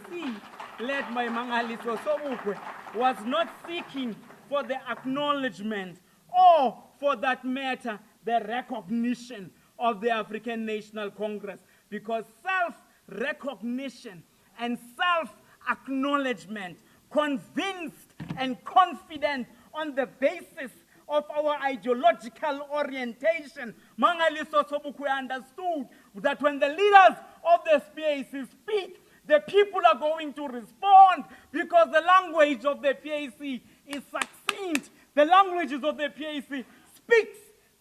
led by Mangaliso Sobukwe, was not seeking for the acknowledgement or, for that matter, the recognition of the African National Congress, because self-recognition and self-acknowledgement, convinced and confident on the basis of our ideological orientation, Mangaliso Sobukwe understood that when the leaders of the PAC speak, the people are going to respond, because the language of the PAC is succinct. The languages of the PAC speaks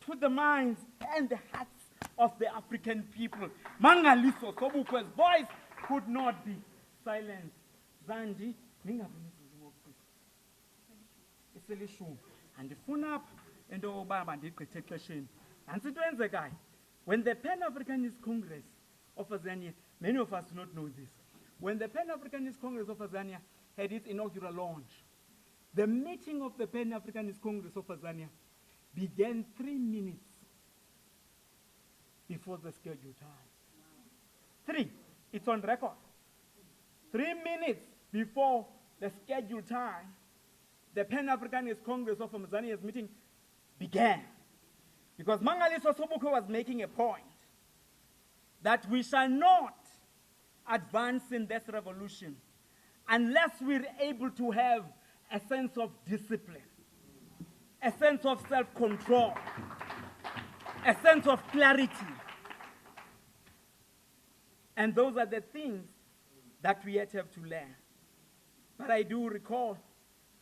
to the minds and the hearts of the African people. Mangaliso Sobukwe's voice could not be silenced. Zandi, andifuna apha into yobaba ndigqithe exesheni. Nantsi into enzekayo. When the Pan-Africanist Congress of Azania, many of us do not know this, when the Pan-Africanist Congress of Azania had its inaugural launch, the meeting of the Pan-Africanist Congress of Azania began 3 minutes before the scheduled time. 3. It's on record. 3 minutes before the scheduled time, the Pan-Africanist Congress of Azania's meeting began. Because Mangaliso Sobukwe was making a point that we shall not advance in this revolution unless we're able to have a sense of discipline, a sense of self-control, a sense of clarity. And those are the things that we yet have to learn. But I do recall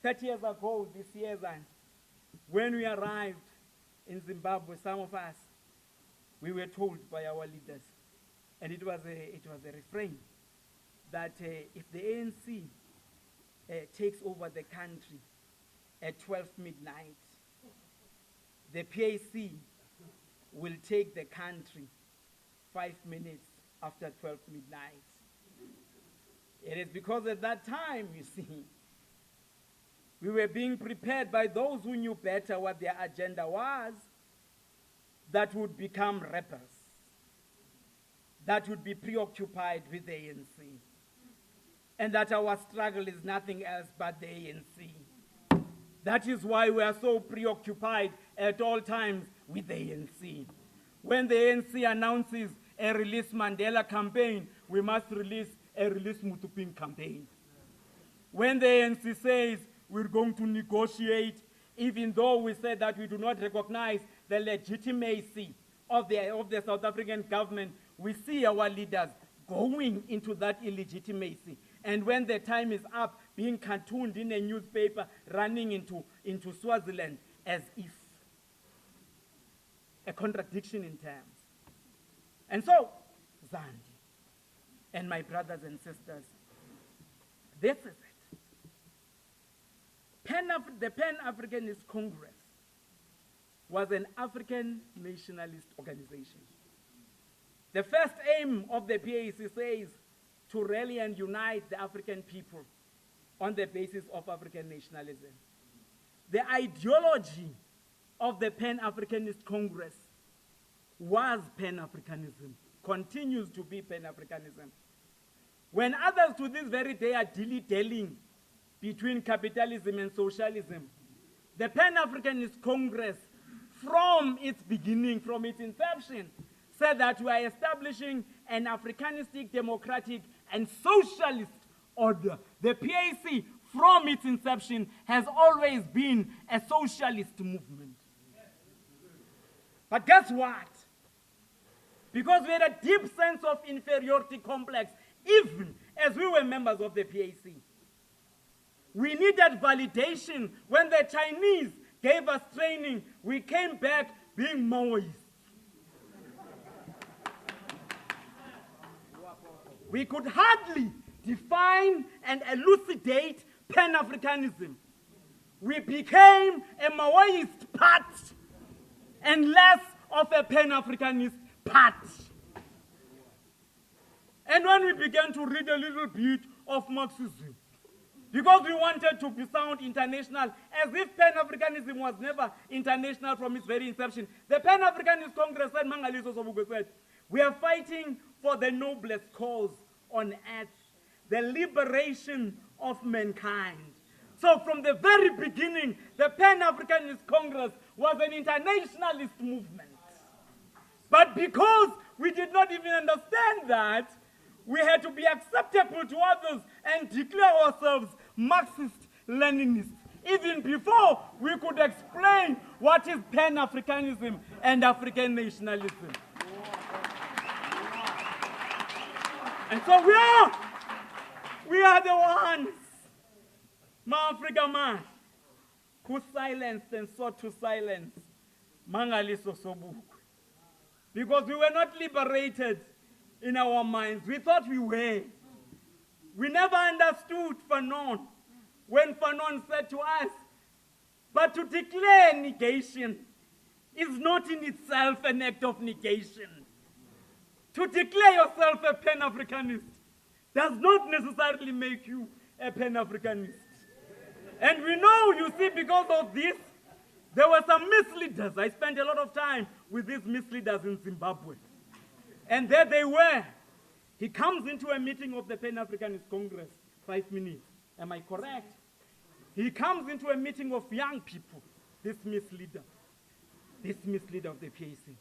30 years ago this year, when we arrived in Zimbabwe, some of us, we were told by our leaders, and it was a refrain, that if the ANC takes over the country at 12 midnight, the PAC will take the country 5 minutes after 12 midnight. It is because at that time, you see, we were being prepared by those who knew better what their agenda was, that would become rebels, that would be preoccupied with the ANC, and that our struggle is nothing else but the ANC. That is why we are so preoccupied at all times with the ANC. When the ANC announces a Release Mandela campaign, we must release a Release Mutuping campaign. When the ANC says we're going to negotiate, even though we said that we do not recognize the legitimacy of the South African government, we see our leaders going into that illegitimacy. And when the time is up, being cartooned in a newspaper, running into Swaziland as if. A contradiction in terms. And so, Zandi, and my brothers and sisters, this is it. The Pan-Africanist Congress was an African nationalist organization. The first aim of the PAC says to rally and unite the African people on the basis of African nationalism. The ideology of the Pan-Africanist Congress was Pan-Africanism, continues to be Pan-Africanism. When others to this very day are dilly-dallying between capitalism and socialism, the Pan-Africanist Congress, from its beginning, from its inception, said that we are establishing an Africanistic, democratic, and socialist order. The PAC, from its inception, has always been a socialist movement. But guess what? Because we had a deep sense of inferiority complex, even as we were members of the PAC. We needed validation. When the Chinese gave us training, we came back being Maoists. We could hardly define and elucidate Pan-Africanism. We became a Maoist party and less of a Pan-Africanist party. And when we began to read a little bit of Marxism, because we wanted to sound international, as if Pan-Africanism was never international from its very inception, the Pan-Africanist Congress said, Mangaliso Sobukwe said, we are fighting for the noblest cause on earth, the liberation of mankind. So from the very beginning, the Pan-Africanist Congress was an internationalist movement. But because we did not even understand that, we had to be acceptable to others and declare ourselves Marxist-Leninists, even before we could explain what is Pan-Africanism and African nationalism. And so we are the ones, Ma-Africa man, who silenced and sought to silence Mangaliso Sobukwe. Because we were not liberated in our minds. We thought we were. We never understood Fanon when Fanon said to us, but to declare negation is not in itself an act of negation. To declare yourself a Pan-Africanist does not necessarily make you a Pan-Africanist. And we know, you see, because of this, there were some misleaders. I spent a lot of time with these misleaders in Zimbabwe. And there they were. He comes into a meeting of the Pan-Africanist Congress, 5 minutes. Am I correct? He comes into a meeting of young people, this misleader of the PAC.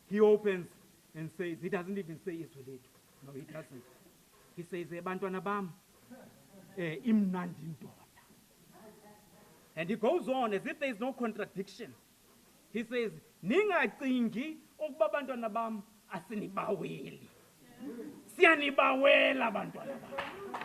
He opens and says, he doesn't even say Isweletu. No, he doesn't. He says, Bantwana bam, imnandi ndoda. And he goes on as if there is no contradiction. He says, ningacingi ukuba bantwana bam asinibaweli. Siyanibawela bantwana bam.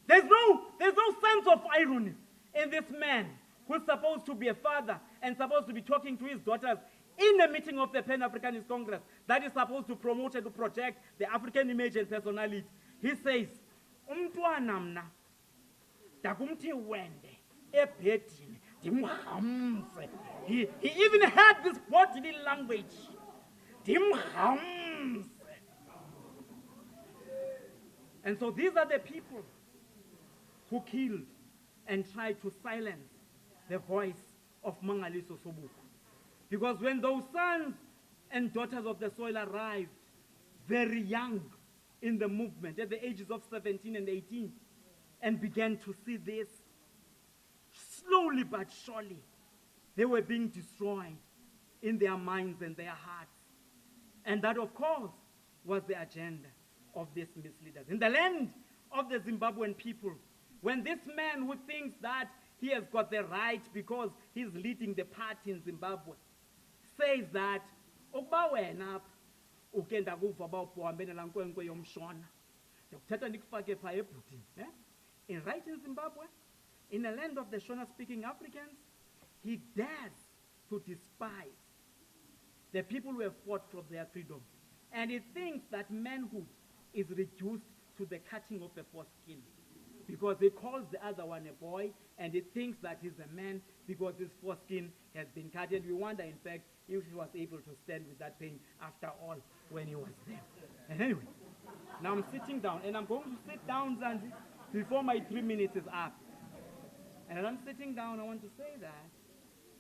There's no sense of irony in this man who's supposed to be a father and supposed to be talking to his daughters in a meeting of the Pan-Africanist Congress that is supposed to promote and to project the African image and personality. He says, umntwana mna dakumthi wende ebhedini dimhamse. He even had this bodily language. Dimhamse. And so these are the people who killed and tried to silence the voice of Mangaliso Sobukwe. Because when those sons and daughters of the soil arrived, very young in the movement, at the ages of 17 and 18, and began to see this, slowly but surely, they were being destroyed in their minds and their hearts. And that, of course, was the agenda of these misleaders. In the land of the Zimbabwean people, when this man who thinks that he has got the right because he's leading the party in Zimbabwe, says that, ukuba wena uke ndakuva uba uhambe nalaa nkwenkwe yomshona. Ndiyakuthatha ndikufake phaa ebhutini. In right in Zimbabwe, in a land of the Shona-speaking Africans, he dares to despise the people who have fought for their freedom. And he thinks that manhood is reduced to the cutting of a foreskin, because he calls the other one a boy, and he thinks that he's a man because his foreskin has been cut. And we wonder, in fact, if he was able to stand with that pain after all when he was there. And anyway, now I'm sitting down, and I'm going to sit down, Zanzi, before my 3 minutes is up. And as I'm sitting down, I want to say that,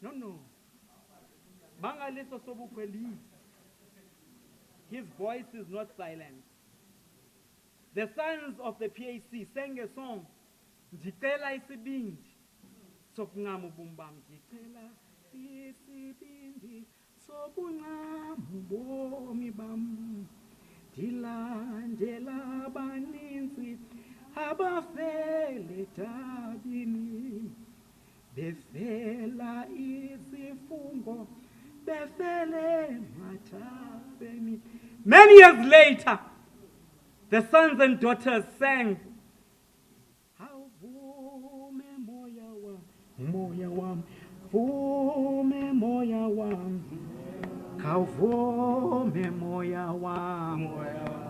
no. Mangaliso Sobukwe leads. His voice is not silent. The sons of the PAC sang a song, Ndicela isibindi, sokungamu bumbam, Ndicela isibindi, sokungamu bomi bam, ndilandela abaninzi, abafele tabini, befela izifungo, befele matafeni. Many years later, the sons and daughters sang, Vume moya wam, vume moya wam, kawuvume moya wam,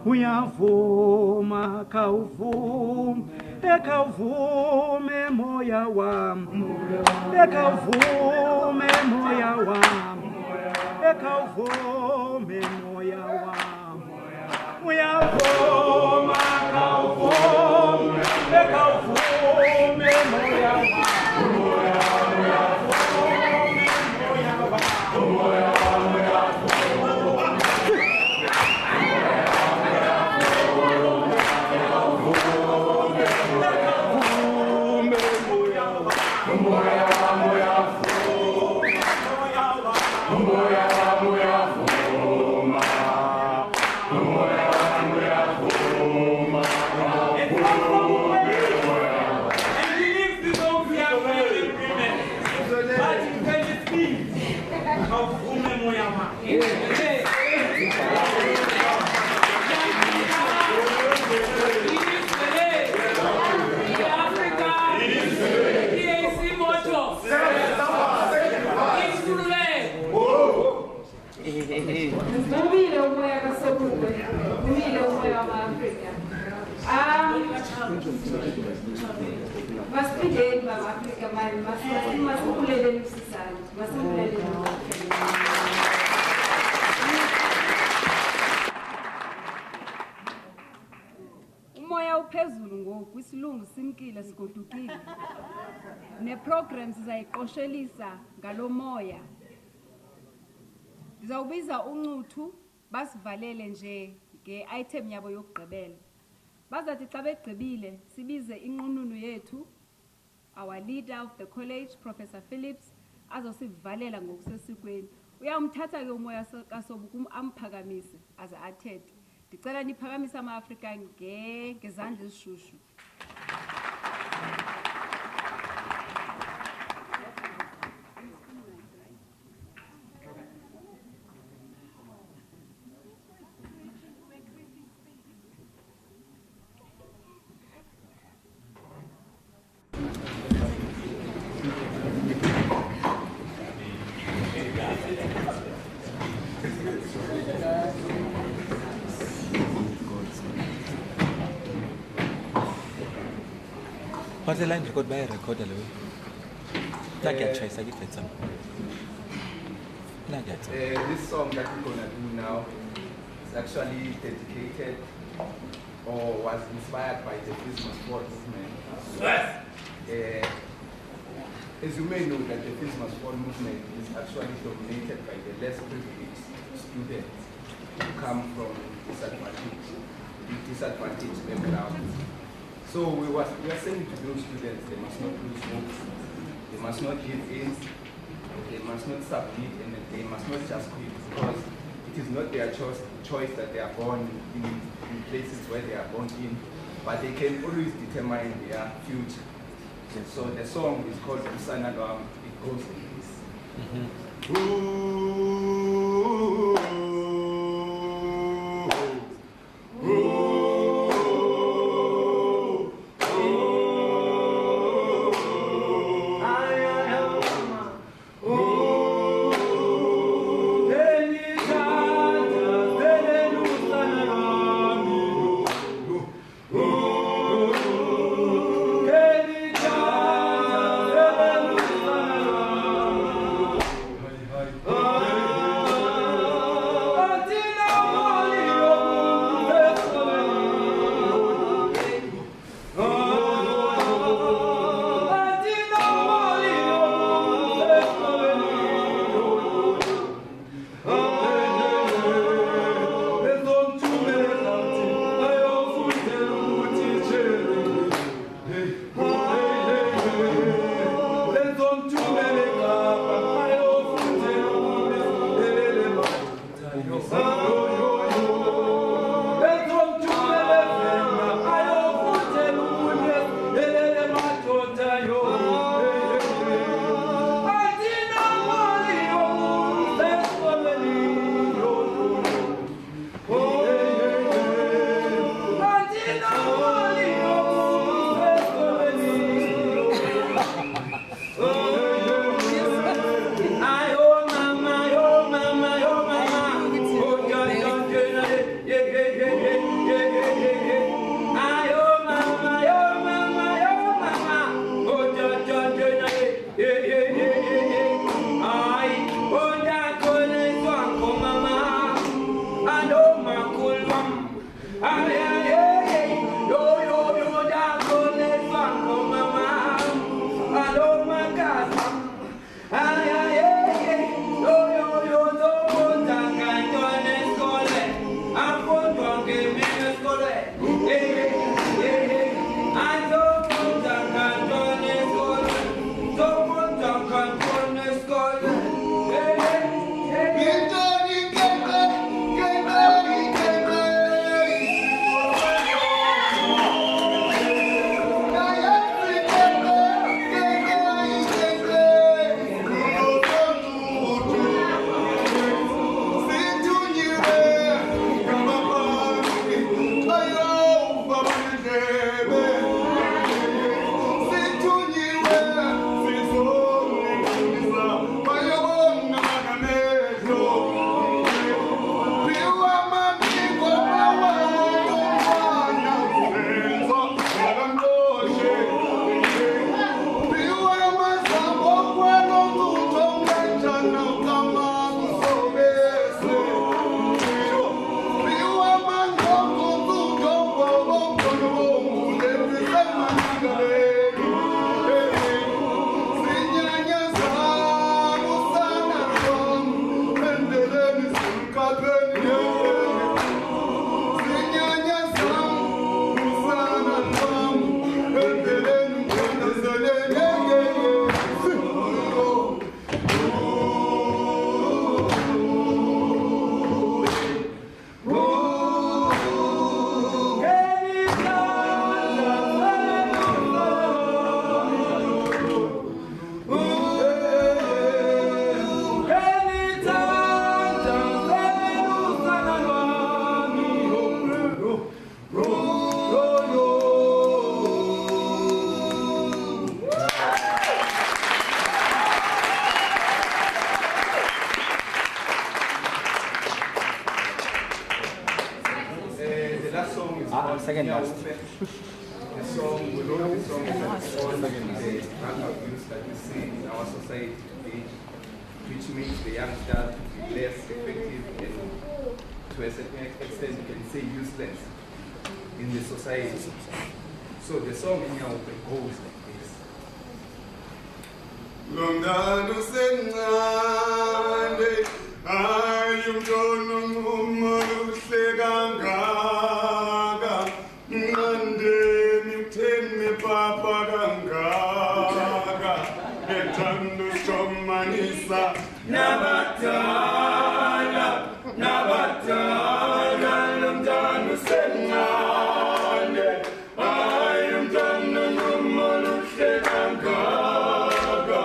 uyavuma kawuvume, ekawuvume moya wam, ekawuvume moya wam, ekawuvume moya wam, uyavuma kawuvume, ekawuvume moya wam, Umile umoya kaSobukwe, umile umoya wama-Afrika. Masiphindeni bama-Afrika manje, masibuleleni usisana, masibuleleni umoya uphezulu ngoku, isilungu simkile sigodukile. Ne-program sizayiqoshelisa ngalo moya. Ndizawubiza uncuthu basivalele nje nge-item yabo yokugqibela. Bazathi xa begqibile sibize inqununu yethu, our leader of the college, Professor Phillips, azosivalela ngokusesikweni. Uyamthatha ke umoya kaSobukwe amphakamise aze athethe. Ndicela niphakamise ama-Afrika ngezandla ezishushu. What's the line record by a recorder? Like a choice, I get it. This song that we're gonna do now is actually dedicated or was inspired by the Christmas War movement. Yes. As you may know, that the Christmas War movement is actually dominated by the less privileged students who come from disadvantaged backgrounds. So we are saying to those students, they must not lose hope, they must not give in, they must not submit, and they must not just quit, because it is not their choice that they are born in places where they are born in, but they can always determine their future. So the song is called Usana Lwam. It goes like this. second last. The song, we wrote the song on the drug abuse that we see in our society today, which makes the youngsters less effective and to a certain extent you can say useless in the society. So the song in our goes like this. Lomdano sencane ayumntwana ngumuhle kangaka ngandeni utheni papa kangaka ethanda ukujomanisa nabadala lomdano sencane ayumntwana ngumuhle kangaka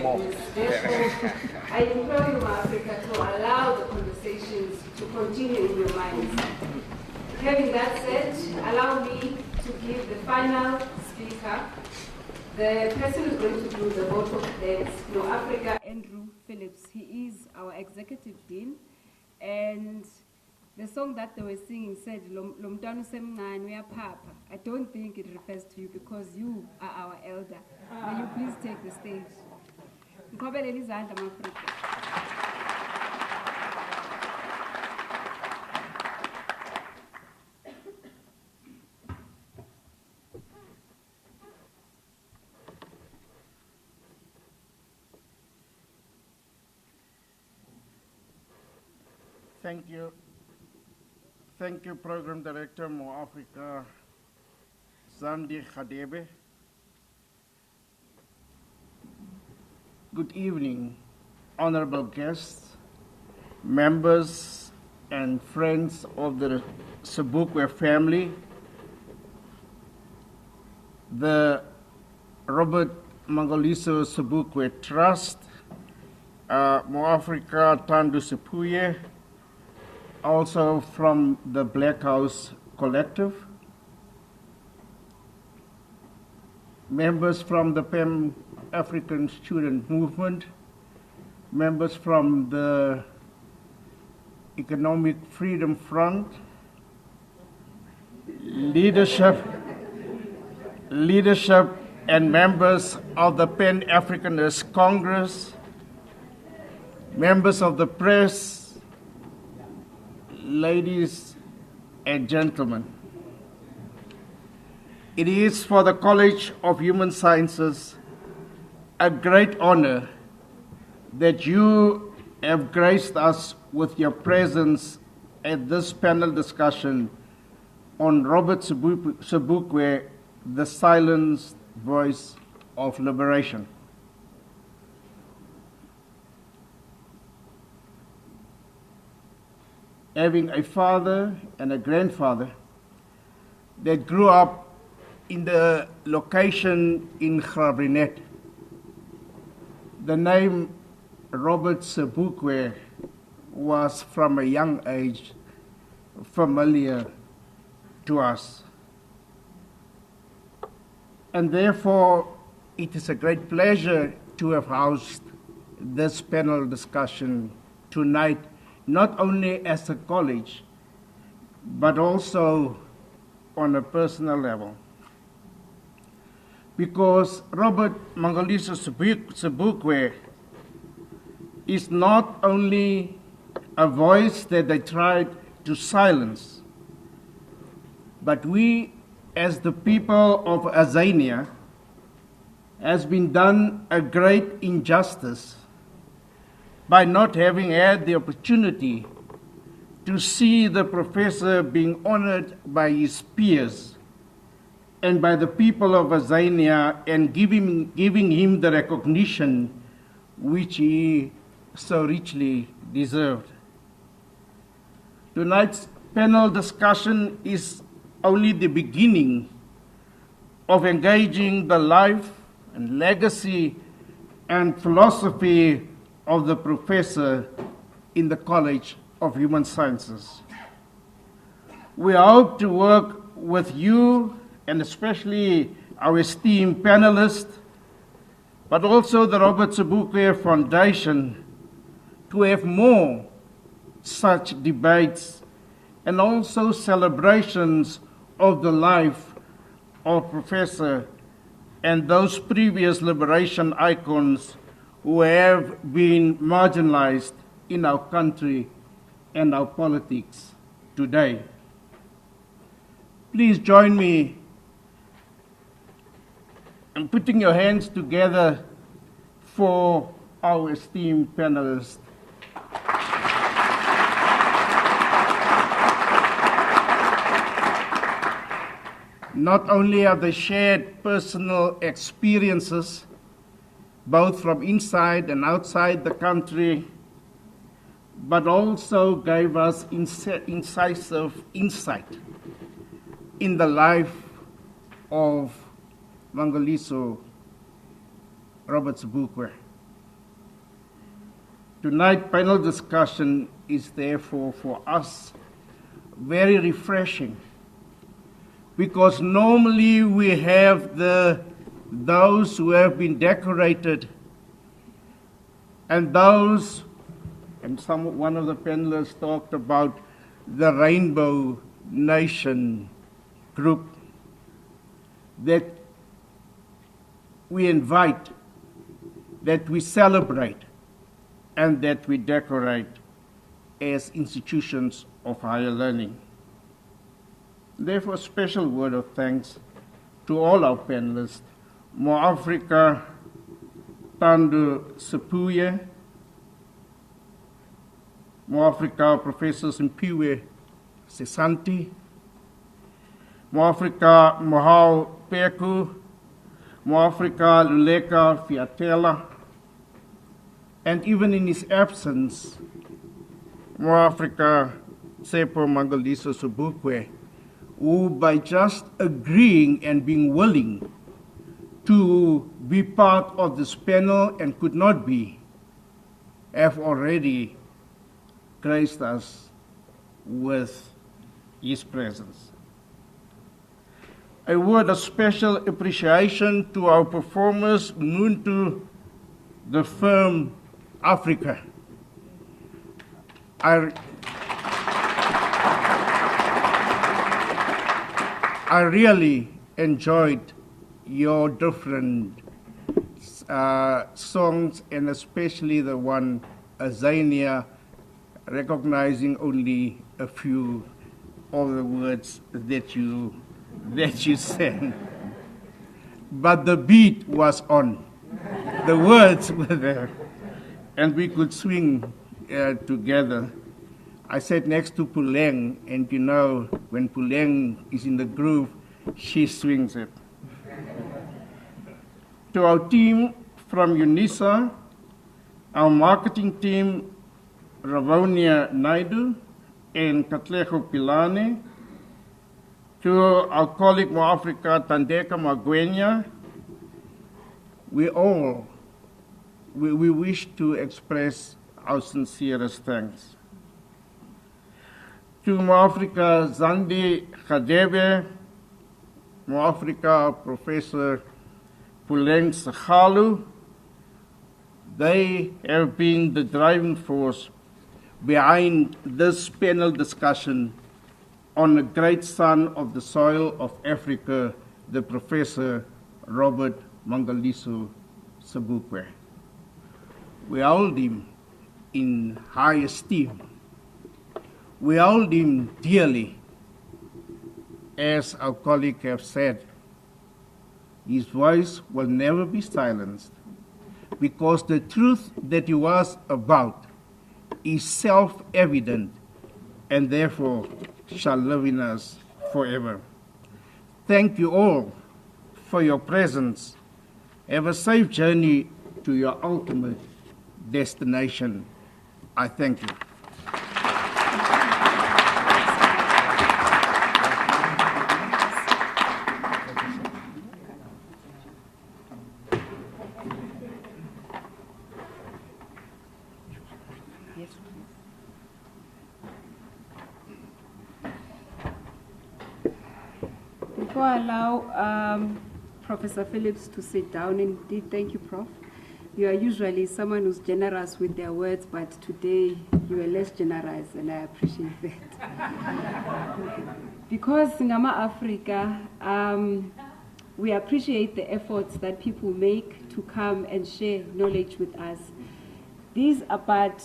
like this. Therefore, I implore you, Africa, to allow the conversations to continue in your minds. Having that said, allow me to give the final speaker, the person who's going to do the vote of thanks, Africa, Andrew Phillips. He is our executive dean, and the song that they were singing said, "Lomntwana usemncane uyaphapha." I don't think it refers to you because you are our elder. May you please take the stage. Ngiqhobelele izandla, ma-Afrika. Thank you. Thank you, Program Director, Mo Africa, Zandi Khadebe. Good evening, honorable guests, members and friends of the Sobukwe family, the Robert Mangaliso Sobukwe Trust, Mo Africa Tandu Sipuye, also from the Black House Collective, members from the Pan-African Student Movement, members from the Economic Freedom Front, leadership and members of the Pan-Africanist Congress, members of the press, ladies and gentlemen. It is for the College of Human Sciences a great honor that you have graced us with your presence at this panel discussion on Robert Sobukwe, the silenced voice of liberation. Having a father and a grandfather that grew up in the location in Grabrinet, the name Robert Sobukwe was from a young age familiar to us. And therefore, it is a great pleasure to have housed this panel discussion tonight, not only as a college, but also on a personal level. Because Robert Mangaliso Sobukwe is not only a voice that they tried to silence, but we, as the people of Azania, has been done a great injustice by not having had the opportunity to see the professor being honored by his peers and by the people of Azania and giving him the recognition which he so richly deserved. Tonight's panel discussion is only the beginning of engaging the life and legacy and philosophy of the professor in the College of Human Sciences. We hope to work with you and especially our esteemed panelists, but also the Robert Sobukwe Foundation to have more such debates and also celebrations of the life of Professor and those previous liberation icons who have been marginalized in our country and our politics today. Please join me in putting your hands together for our esteemed panelists. Not only have they shared personal experiences, both from inside and outside the country, but also gave us incisive insight in the life of Mangaliso Robert Sobukwe. tonight's panel discussion is therefore for us very refreshing, because normally we have those who have been decorated and those, and one of the panelists talked about the Rainbow Nation group that we invite, that we celebrate, and that we decorate as institutions of higher learning. Therefore, a special word of thanks to all our panelists, Mo Africa Tandu Sepuye, Mo Africa Professor Simpiwe Sesanti, Mo Africa Mohau Peku, Mo Africa Luleka Fiatela, and even in his absence, Mo Africa Robert Mangaliso Sobukwe, who by just agreeing and being willing to be part of this panel and could not be, have already graced us with his presence. A word of special appreciation to our performers, known to the firm Africa. I really enjoyed your different songs, and especially the one Azanian, recognizing only a few of the words that you sang. But the beat was on. The words were there, and we could swing together. I sat next to Puleng, and you know, when Puleng is in the groove, she swings it. To our team from Unisa, our marketing team, Ravonia Naidu and Katlejo Pilane, to our colleague Mo Africa Tandeka Magwenya, we wish to express our sincerest thanks. To Mo Africa Zandi Khadebe, Mo Africa Professor Puleng Sakhalu, they have been the driving force behind this panel discussion on a great son of the soil of Africa, the Professor Robert Mangaliso Sobukwe. We hold him in high esteem. We hold him dearly. As our colleague have said, his voice will never be silenced, because the truth that he was about is self-evident and therefore shall live in us forever. Thank you all for your presence. Have a safe journey to your ultimate destination. I thank you. Before I allow Professor Phillips to sit down, indeed, thank you, Prof. You are usually someone who's generous with their words, but today you are less generous, and I appreciate that. Because Singama Africa, we appreciate the efforts that people make to come and share knowledge with us. These are but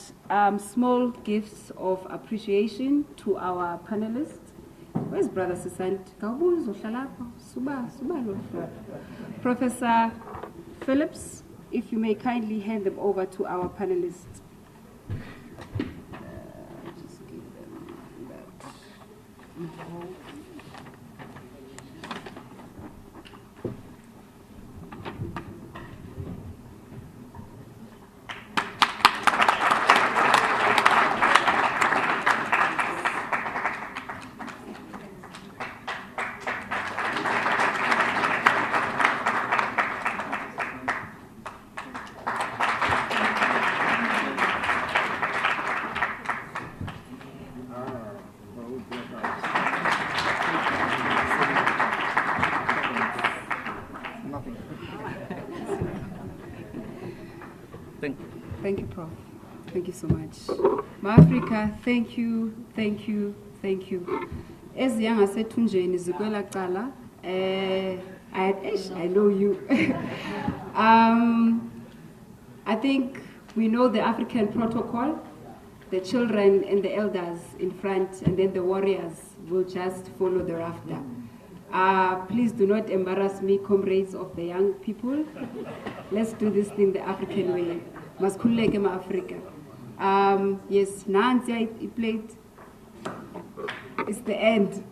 small gifts of appreciation to our panelists. Where's Brother Sisant? Professor Phillips, if you may kindly hand them over to our panelists. Just give them that. Thank you, Prof. Thank you so much. Ma-Africa, thank you, thank you, thank you. As young as Thunjeni Zikwela Kala, I know you. I think we know the African protocol, the children and the elders in front, and then the warriors will just follow thereafter. Please do not embarrass me, comrades of the young people. Let's do this thing the African way. Maskuleke ma Africa. Yes, Nancy, it played. It's the end.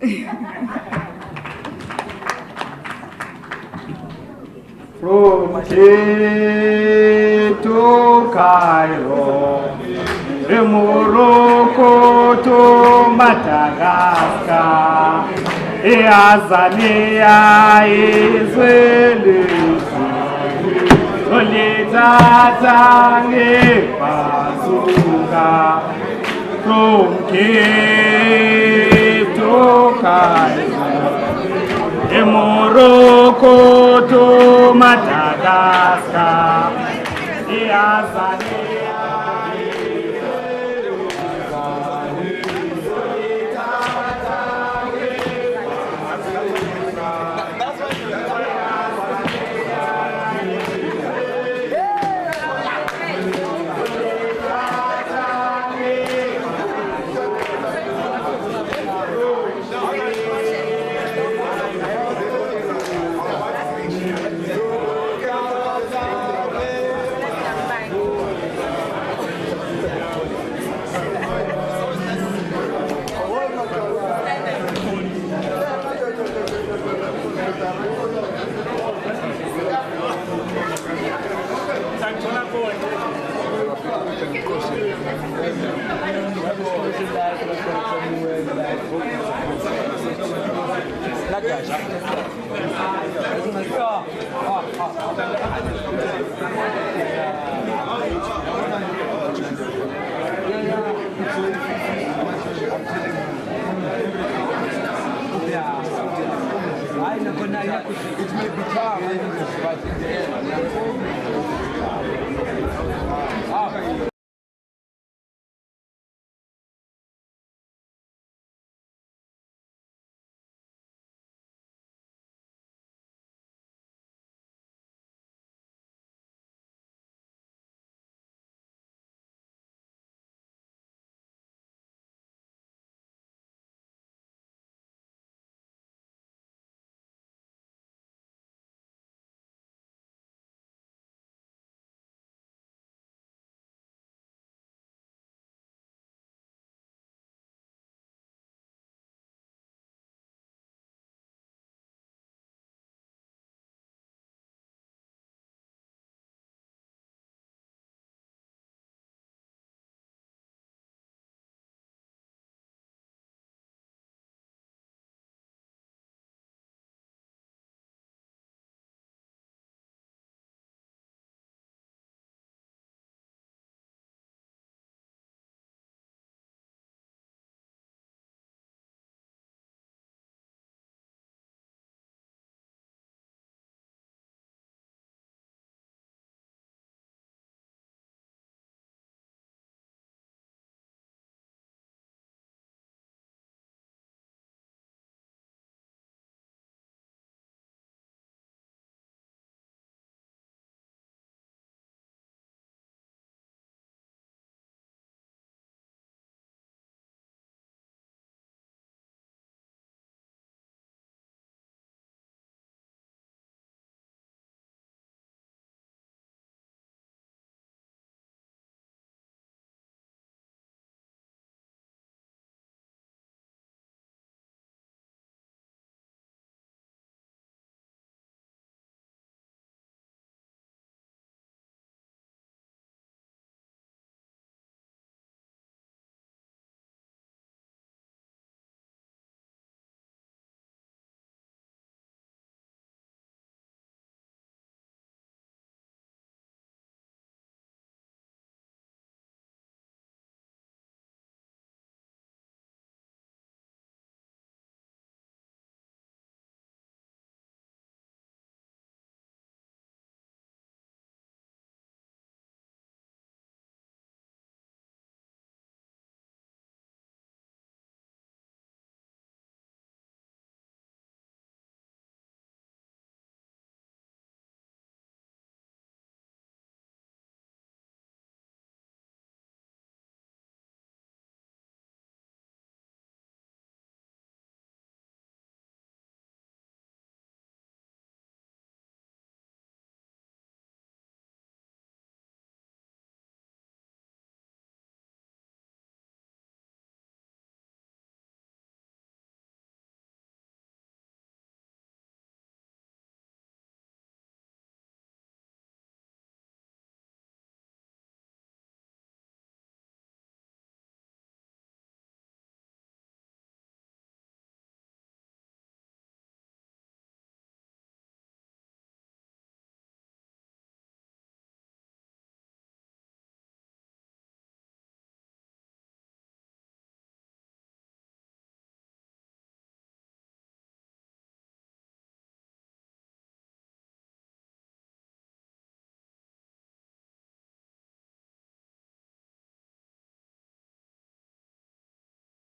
From Cape to Cairo, from Morocco to Madagascar, Azanian Israeli, Solitata Bazuka, from Cape to Cairo. Morocco to Madagascar, Azanian. It may be tough, but in the end,